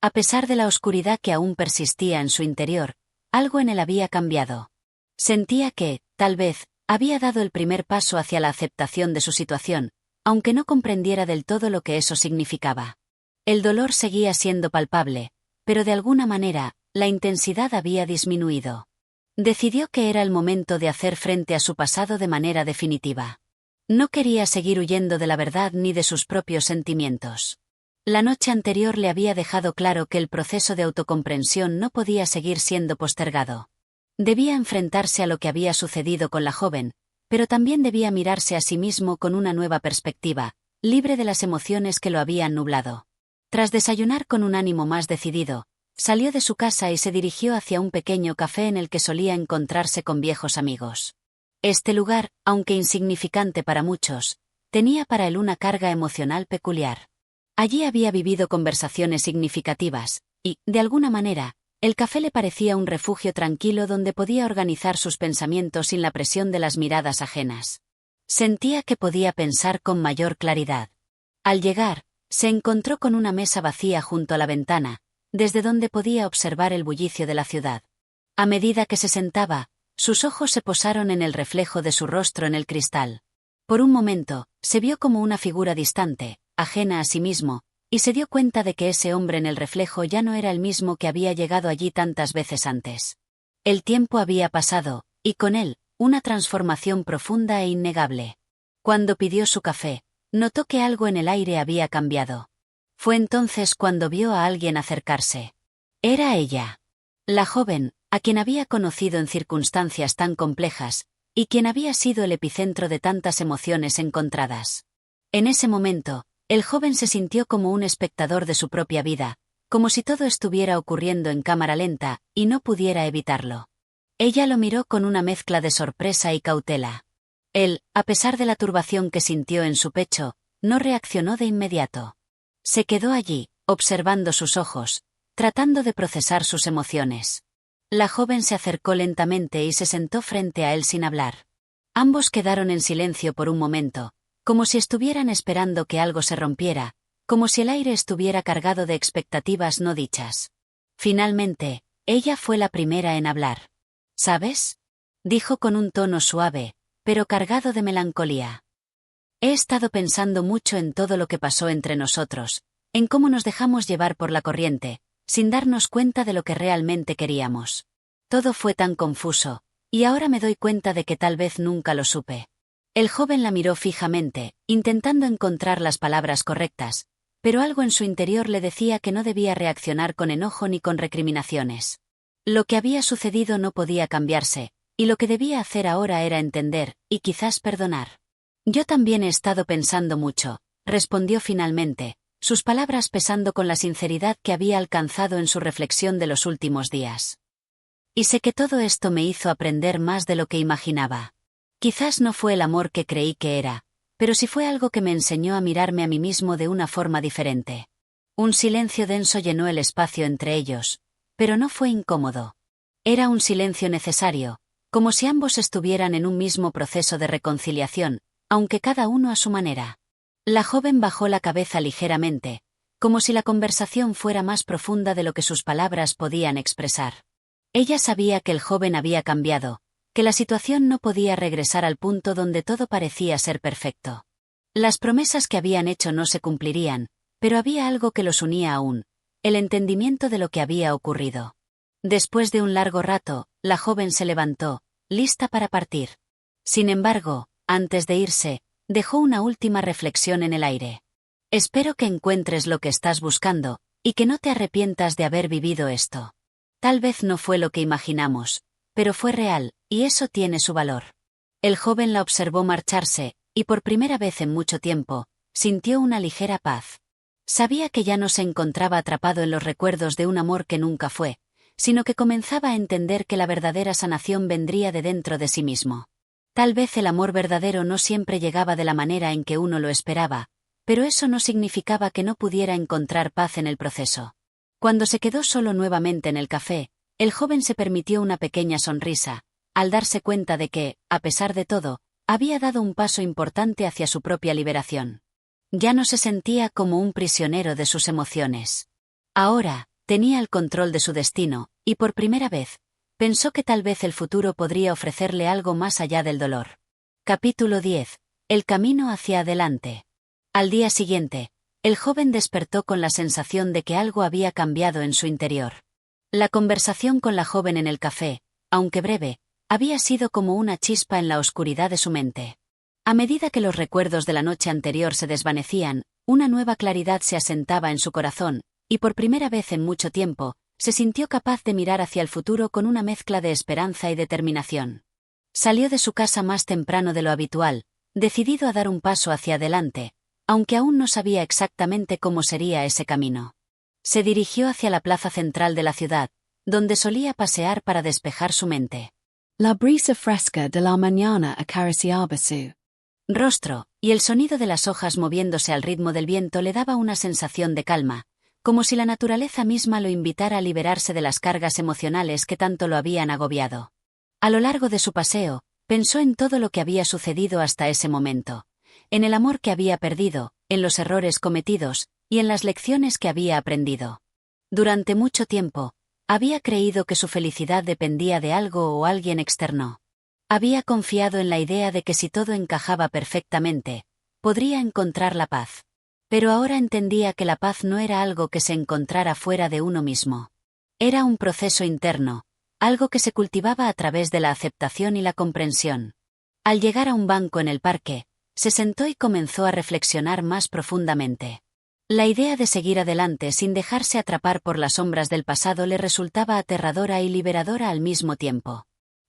A pesar de la oscuridad que aún persistía en su interior, algo en él había cambiado. Sentía que, tal vez, había dado el primer paso hacia la aceptación de su situación, aunque no comprendiera del todo lo que eso significaba. El dolor seguía siendo palpable, pero de alguna manera, la intensidad había disminuido. Decidió que era el momento de hacer frente a su pasado de manera definitiva. No quería seguir huyendo de la verdad ni de sus propios sentimientos. La noche anterior le había dejado claro que el proceso de autocomprensión no podía seguir siendo postergado. Debía enfrentarse a lo que había sucedido con la joven, pero también debía mirarse a sí mismo con una nueva perspectiva, libre de las emociones que lo habían nublado. Tras desayunar con un ánimo más decidido, salió de su casa y se dirigió hacia un pequeño café en el que solía encontrarse con viejos amigos. Este lugar, aunque insignificante para muchos, tenía para él una carga emocional peculiar. Allí había vivido conversaciones significativas, y, de alguna manera, el café le parecía un refugio tranquilo donde podía organizar sus pensamientos sin la presión de las miradas ajenas. Sentía que podía pensar con mayor claridad. Al llegar, se encontró con una mesa vacía junto a la ventana, desde donde podía observar el bullicio de la ciudad. A medida que se sentaba, sus ojos se posaron en el reflejo de su rostro en el cristal. Por un momento, se vio como una figura distante, ajena a sí mismo, y se dio cuenta de que ese hombre en el reflejo ya no era el mismo que había llegado allí tantas veces antes. El tiempo había pasado, y con él, una transformación profunda e innegable. Cuando pidió su café, notó que algo en el aire había cambiado. Fue entonces cuando vio a alguien acercarse. Era ella. La joven, a quien había conocido en circunstancias tan complejas, y quien había sido el epicentro de tantas emociones encontradas. En ese momento, El joven se sintió como un espectador de su propia vida, como si todo estuviera ocurriendo en cámara lenta, y no pudiera evitarlo. Ella lo miró con una mezcla de sorpresa y cautela. Él, a pesar de la turbación que sintió en su pecho, no reaccionó de inmediato. Se quedó allí, observando sus ojos, tratando de procesar sus emociones. La joven se acercó lentamente y se sentó frente a él sin hablar. Ambos quedaron en silencio por un momento, como si estuvieran esperando que algo se rompiera, como si el aire estuviera cargado de expectativas no dichas. Finalmente, ella fue la primera en hablar. ¿Sabes?, dijo con un tono suave, pero cargado de melancolía. He estado pensando mucho en todo lo que pasó entre nosotros, en cómo nos dejamos llevar por la corriente, sin darnos cuenta de lo que realmente queríamos. Todo fue tan confuso, y ahora me doy cuenta de que tal vez nunca lo supe. El joven la miró fijamente, intentando encontrar las palabras correctas, pero algo en su interior le decía que no debía reaccionar con enojo ni con recriminaciones. Lo que había sucedido no podía cambiarse, y lo que debía hacer ahora era entender, y quizás perdonar. Yo también he estado pensando mucho, respondió finalmente, sus palabras pesando con la sinceridad que había alcanzado en su reflexión de los últimos días. Y sé que todo esto me hizo aprender más de lo que imaginaba. Quizás no fue el amor que creí que era, pero sí fue algo que me enseñó a mirarme a mí mismo de una forma diferente. Un silencio denso llenó el espacio entre ellos, pero no fue incómodo. Era un silencio necesario, como si ambos estuvieran en un mismo proceso de reconciliación, aunque cada uno a su manera. La joven bajó la cabeza ligeramente, como si la conversación fuera más profunda de lo que sus palabras podían expresar. Ella sabía que el joven había cambiado, que la situación no podía regresar al punto donde todo parecía ser perfecto. Las promesas que habían hecho no se cumplirían, pero había algo que los unía aún, el entendimiento de lo que había ocurrido. Después de un largo rato, la joven se levantó, lista para partir. Sin embargo, antes de irse, dejó una última reflexión en el aire. Espero que encuentres lo que estás buscando, y que no te arrepientas de haber vivido esto. Tal vez no fue lo que imaginamos, pero fue real, y eso tiene su valor. El joven la observó marcharse, y por primera vez en mucho tiempo, sintió una ligera paz. Sabía que ya no se encontraba atrapado en los recuerdos de un amor que nunca fue, sino que comenzaba a entender que la verdadera sanación vendría de dentro de sí mismo. Tal vez el amor verdadero no siempre llegaba de la manera en que uno lo esperaba, pero eso no significaba que no pudiera encontrar paz en el proceso. Cuando se quedó solo nuevamente en el café, el joven se permitió una pequeña sonrisa, al darse cuenta de que, a pesar de todo, había dado un paso importante hacia su propia liberación. Ya no se sentía como un prisionero de sus emociones. Ahora, tenía el control de su destino, y por primera vez, pensó que tal vez el futuro podría ofrecerle algo más allá del dolor. Capítulo 10. El camino hacia adelante. Al día siguiente, el joven despertó con la sensación de que algo había cambiado en su interior. La conversación con la joven en el café, aunque breve, había sido como una chispa en la oscuridad de su mente. A medida que los recuerdos de la noche anterior se desvanecían, una nueva claridad se asentaba en su corazón, y por primera vez en mucho tiempo, se sintió capaz de mirar hacia el futuro con una mezcla de esperanza y determinación. Salió de su casa más temprano de lo habitual, decidido a dar un paso hacia adelante, aunque aún no sabía exactamente cómo sería ese camino. Se dirigió hacia la plaza central de la ciudad, donde solía pasear para despejar su mente. La brisa fresca de la mañana acariciaba su rostro, y el sonido de las hojas moviéndose al ritmo del viento le daba una sensación de calma, como si la naturaleza misma lo invitara a liberarse de las cargas emocionales que tanto lo habían agobiado. A lo largo de su paseo, pensó en todo lo que había sucedido hasta ese momento, en el amor que había perdido, en los errores cometidos, y en las lecciones que había aprendido. Durante mucho tiempo, había creído que su felicidad dependía de algo o alguien externo. Había confiado en la idea de que si todo encajaba perfectamente, podría encontrar la paz. Pero ahora entendía que la paz no era algo que se encontrara fuera de uno mismo. Era un proceso interno, algo que se cultivaba a través de la aceptación y la comprensión. Al llegar a un banco en el parque, se sentó y comenzó a reflexionar más profundamente. La idea de seguir adelante sin dejarse atrapar por las sombras del pasado le resultaba aterradora y liberadora al mismo tiempo.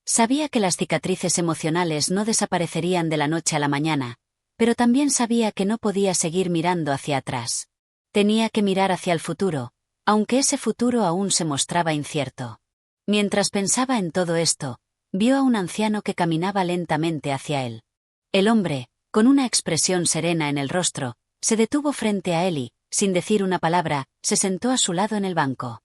Sabía que las cicatrices emocionales no desaparecerían de la noche a la mañana, pero también sabía que no podía seguir mirando hacia atrás. Tenía que mirar hacia el futuro, aunque ese futuro aún se mostraba incierto. Mientras pensaba en todo esto, vio a un anciano que caminaba lentamente hacia él. El hombre, con una expresión serena en el rostro, se detuvo frente a él y, sin decir una palabra, se sentó a su lado en el banco.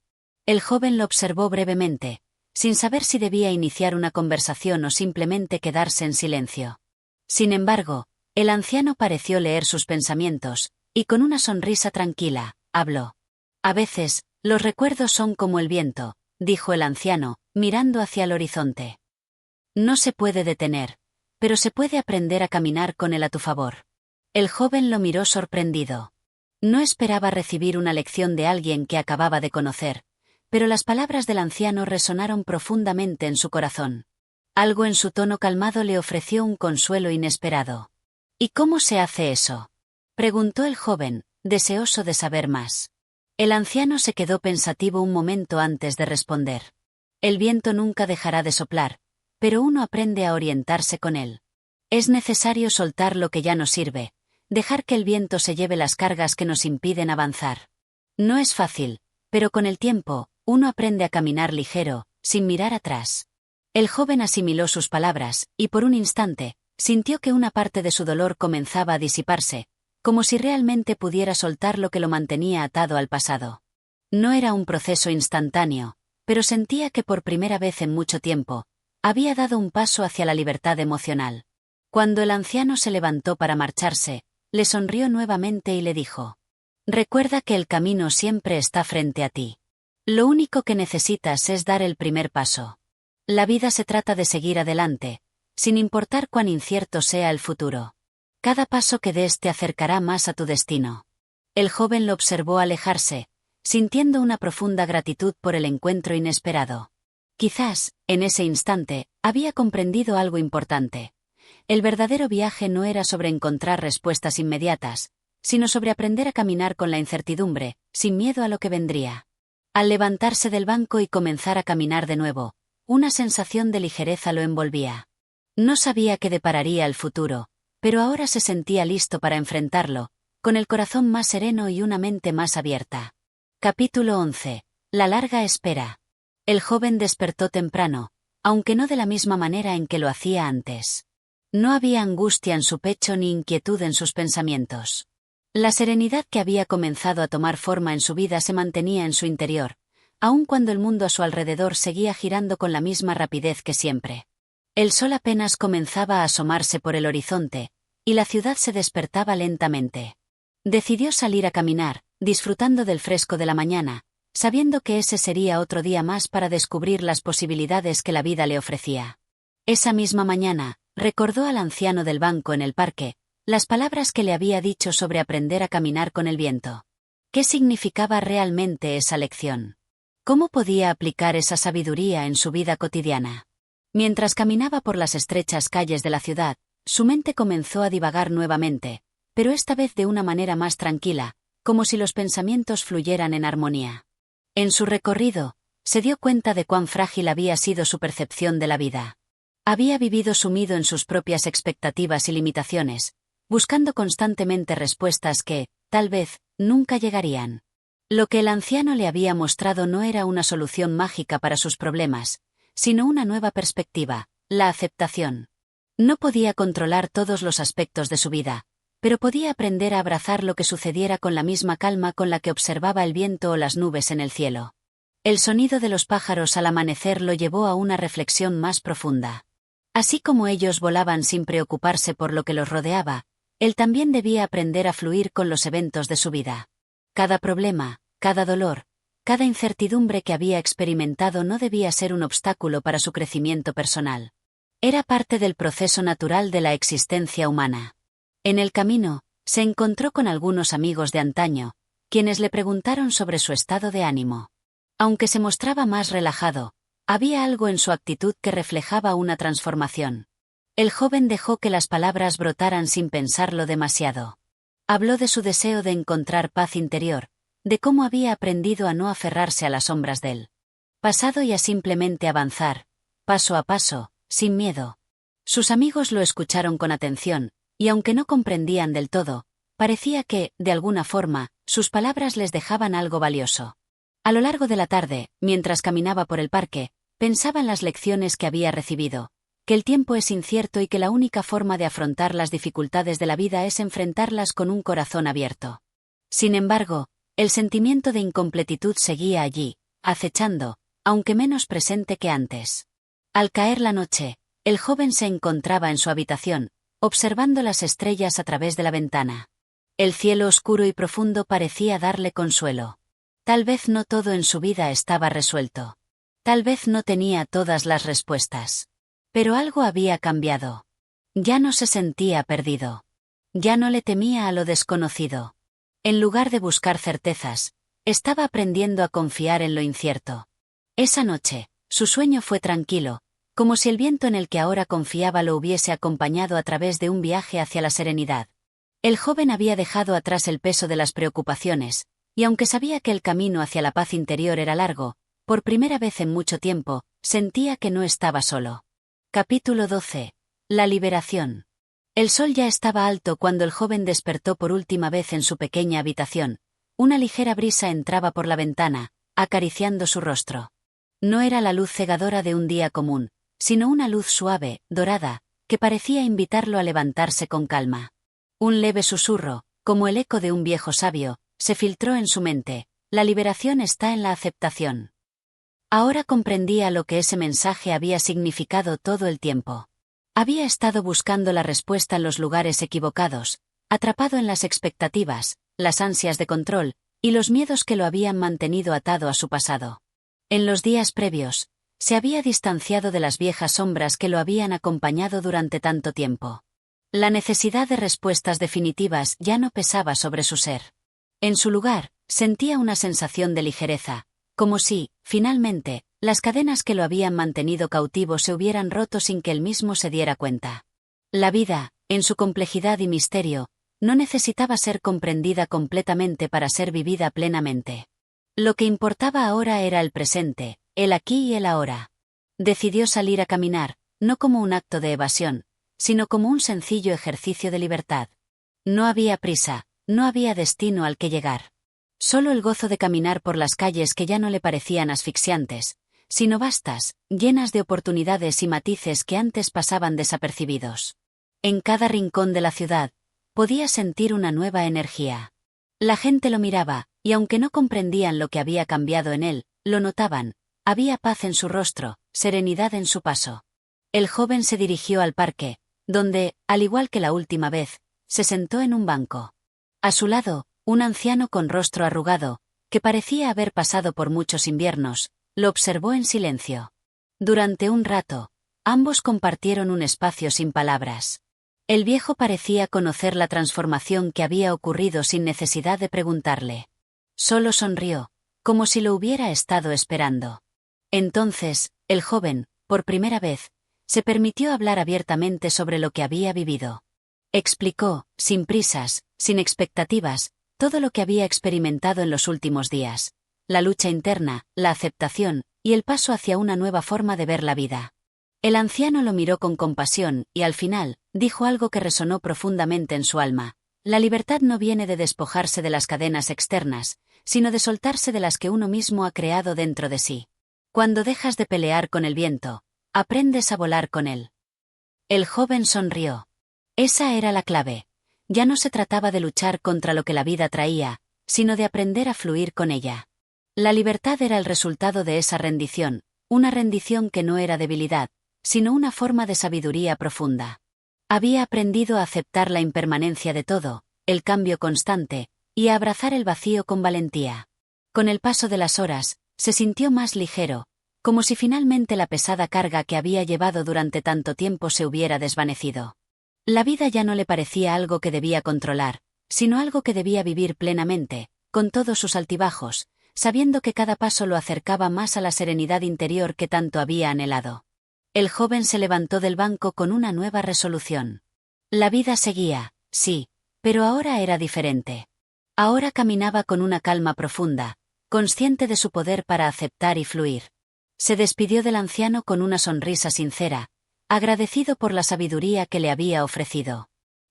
El joven lo observó brevemente, sin saber si debía iniciar una conversación o simplemente quedarse en silencio. Sin embargo, el anciano pareció leer sus pensamientos, y con una sonrisa tranquila, habló. A veces, los recuerdos son como el viento, dijo el anciano, mirando hacia el horizonte. No se puede detener, pero se puede aprender a caminar con él a tu favor. El joven lo miró sorprendido. No esperaba recibir una lección de alguien que acababa de conocer, pero las palabras del anciano resonaron profundamente en su corazón. Algo en su tono calmado le ofreció un consuelo inesperado. ¿Y cómo se hace eso?, preguntó el joven, deseoso de saber más. El anciano se quedó pensativo un momento antes de responder. El viento nunca dejará de soplar, pero uno aprende a orientarse con él. Es necesario soltar lo que ya no sirve, dejar que el viento se lleve las cargas que nos impiden avanzar. No es fácil, pero con el tiempo, uno aprende a caminar ligero, sin mirar atrás. El joven asimiló sus palabras, y por un instante, sintió que una parte de su dolor comenzaba a disiparse, como si realmente pudiera soltar lo que lo mantenía atado al pasado. No era un proceso instantáneo, pero sentía que por primera vez en mucho tiempo, había dado un paso hacia la libertad emocional. Cuando el anciano se levantó para marcharse, le sonrió nuevamente y le dijo: «Recuerda que el camino siempre está frente a ti. Lo único que necesitas es dar el primer paso. La vida se trata de seguir adelante, sin importar cuán incierto sea el futuro. Cada paso que des te acercará más a tu destino». El joven lo observó alejarse, sintiendo una profunda gratitud por el encuentro inesperado. Quizás, en ese instante, había comprendido algo importante. El verdadero viaje no era sobre encontrar respuestas inmediatas, sino sobre aprender a caminar con la incertidumbre, sin miedo a lo que vendría. Al levantarse del banco y comenzar a caminar de nuevo, una sensación de ligereza lo envolvía. No sabía qué depararía el futuro, pero ahora se sentía listo para enfrentarlo, con el corazón más sereno y una mente más abierta. Capítulo 11. La larga espera. El joven despertó temprano, aunque no de la misma manera en que lo hacía antes. No había angustia en su pecho ni inquietud en sus pensamientos. La serenidad que había comenzado a tomar forma en su vida se mantenía en su interior, aun cuando el mundo a su alrededor seguía girando con la misma rapidez que siempre. El sol apenas comenzaba a asomarse por el horizonte, y la ciudad se despertaba lentamente. Decidió salir a caminar, disfrutando del fresco de la mañana, sabiendo que ese sería otro día más para descubrir las posibilidades que la vida le ofrecía. Esa misma mañana, recordó al anciano del banco en el parque, las palabras que le había dicho sobre aprender a caminar con el viento. ¿Qué significaba realmente esa lección? ¿Cómo podía aplicar esa sabiduría en su vida cotidiana? Mientras caminaba por las estrechas calles de la ciudad, su mente comenzó a divagar nuevamente, pero esta vez de una manera más tranquila, como si los pensamientos fluyeran en armonía. En su recorrido, se dio cuenta de cuán frágil había sido su percepción de la vida. Había vivido sumido en sus propias expectativas y limitaciones, buscando constantemente respuestas que, tal vez, nunca llegarían. Lo que el anciano le había mostrado no era una solución mágica para sus problemas, sino una nueva perspectiva, la aceptación. No podía controlar todos los aspectos de su vida, pero podía aprender a abrazar lo que sucediera con la misma calma con la que observaba el viento o las nubes en el cielo. El sonido de los pájaros al amanecer lo llevó a una reflexión más profunda. Así como ellos volaban sin preocuparse por lo que los rodeaba, él también debía aprender a fluir con los eventos de su vida. Cada problema, cada dolor, cada incertidumbre que había experimentado no debía ser un obstáculo para su crecimiento personal. Era parte del proceso natural de la existencia humana. En el camino, se encontró con algunos amigos de antaño, quienes le preguntaron sobre su estado de ánimo. Aunque se mostraba más relajado, había algo en su actitud que reflejaba una transformación. El joven dejó que las palabras brotaran sin pensarlo demasiado. Habló de su deseo de encontrar paz interior, de cómo había aprendido a no aferrarse a las sombras del pasado y a simplemente avanzar, paso a paso, sin miedo. Sus amigos lo escucharon con atención, y aunque no comprendían del todo, parecía que, de alguna forma, sus palabras les dejaban algo valioso. A lo largo de la tarde, mientras caminaba por el parque, pensaba en las lecciones que había recibido, que el tiempo es incierto y que la única forma de afrontar las dificultades de la vida es enfrentarlas con un corazón abierto. Sin embargo, el sentimiento de incompletitud seguía allí, acechando, aunque menos presente que antes. Al caer la noche, el joven se encontraba en su habitación, observando las estrellas a través de la ventana. El cielo oscuro y profundo parecía darle consuelo. Tal vez no todo en su vida estaba resuelto. Tal vez no tenía todas las respuestas. Pero algo había cambiado. Ya no se sentía perdido. Ya no le temía a lo desconocido. En lugar de buscar certezas, estaba aprendiendo a confiar en lo incierto. Esa noche, su sueño fue tranquilo, como si el viento en el que ahora confiaba lo hubiese acompañado a través de un viaje hacia la serenidad. El joven había dejado atrás el peso de las preocupaciones, y aunque sabía que el camino hacia la paz interior era largo, por primera vez en mucho tiempo, sentía que no estaba solo. Capítulo 12. La liberación. El sol ya estaba alto cuando el joven despertó por última vez en su pequeña habitación. Una ligera brisa entraba por la ventana, acariciando su rostro. No era la luz cegadora de un día común, sino una luz suave, dorada, que parecía invitarlo a levantarse con calma. Un leve susurro, como el eco de un viejo sabio, se filtró en su mente: la liberación está en la aceptación. Ahora comprendía lo que ese mensaje había significado todo el tiempo. Había estado buscando la respuesta en los lugares equivocados, atrapado en las expectativas, las ansias de control, y los miedos que lo habían mantenido atado a su pasado. En los días previos, se había distanciado de las viejas sombras que lo habían acompañado durante tanto tiempo. La necesidad de respuestas definitivas ya no pesaba sobre su ser. En su lugar, sentía una sensación de ligereza, como si, finalmente, las cadenas que lo habían mantenido cautivo se hubieran roto sin que él mismo se diera cuenta. La vida, en su complejidad y misterio, no necesitaba ser comprendida completamente para ser vivida plenamente. Lo que importaba ahora era el presente, el aquí y el ahora. Decidió salir a caminar, no como un acto de evasión, sino como un sencillo ejercicio de libertad. No había prisa, no había destino al que llegar. Solo el gozo de caminar por las calles que ya no le parecían asfixiantes, sino vastas, llenas de oportunidades y matices que antes pasaban desapercibidos. En cada rincón de la ciudad, podía sentir una nueva energía. La gente lo miraba, y aunque no comprendían lo que había cambiado en él, lo notaban: había paz en su rostro, serenidad en su paso. El joven se dirigió al parque, donde, al igual que la última vez, se sentó en un banco. A su lado, un anciano con rostro arrugado, que parecía haber pasado por muchos inviernos, lo observó en silencio. Durante un rato, ambos compartieron un espacio sin palabras. El viejo parecía conocer la transformación que había ocurrido sin necesidad de preguntarle. Solo sonrió, como si lo hubiera estado esperando. Entonces, el joven, por primera vez, se permitió hablar abiertamente sobre lo que había vivido. Explicó, sin prisas, sin expectativas, todo lo que había experimentado en los últimos días: la lucha interna, la aceptación, y el paso hacia una nueva forma de ver la vida. El anciano lo miró con compasión, y al final, dijo algo que resonó profundamente en su alma: la libertad no viene de despojarse de las cadenas externas, sino de soltarse de las que uno mismo ha creado dentro de sí. Cuando dejas de pelear con el viento, aprendes a volar con él. El joven sonrió. Esa era la clave. Ya no se trataba de luchar contra lo que la vida traía, sino de aprender a fluir con ella. La libertad era el resultado de esa rendición, una rendición que no era debilidad, sino una forma de sabiduría profunda. Había aprendido a aceptar la impermanencia de todo, el cambio constante, y a abrazar el vacío con valentía. Con el paso de las horas, se sintió más ligero, como si finalmente la pesada carga que había llevado durante tanto tiempo se hubiera desvanecido. La vida ya no le parecía algo que debía controlar, sino algo que debía vivir plenamente, con todos sus altibajos, sabiendo que cada paso lo acercaba más a la serenidad interior que tanto había anhelado. El joven se levantó del banco con una nueva resolución. La vida seguía, sí, pero ahora era diferente. Ahora caminaba con una calma profunda, consciente de su poder para aceptar y fluir. Se despidió del anciano con una sonrisa sincera, agradecido por la sabiduría que le había ofrecido.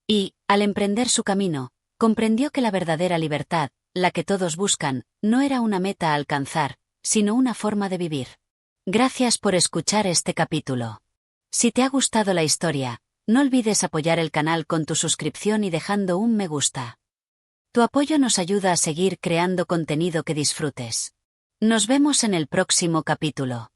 Y, al emprender su camino, comprendió que la verdadera libertad, la que todos buscan, no era una meta a alcanzar, sino una forma de vivir. Gracias por escuchar este capítulo. Si te ha gustado la historia, no olvides apoyar el canal con tu suscripción y dejando un me gusta. Tu apoyo nos ayuda a seguir creando contenido que disfrutes. Nos vemos en el próximo capítulo.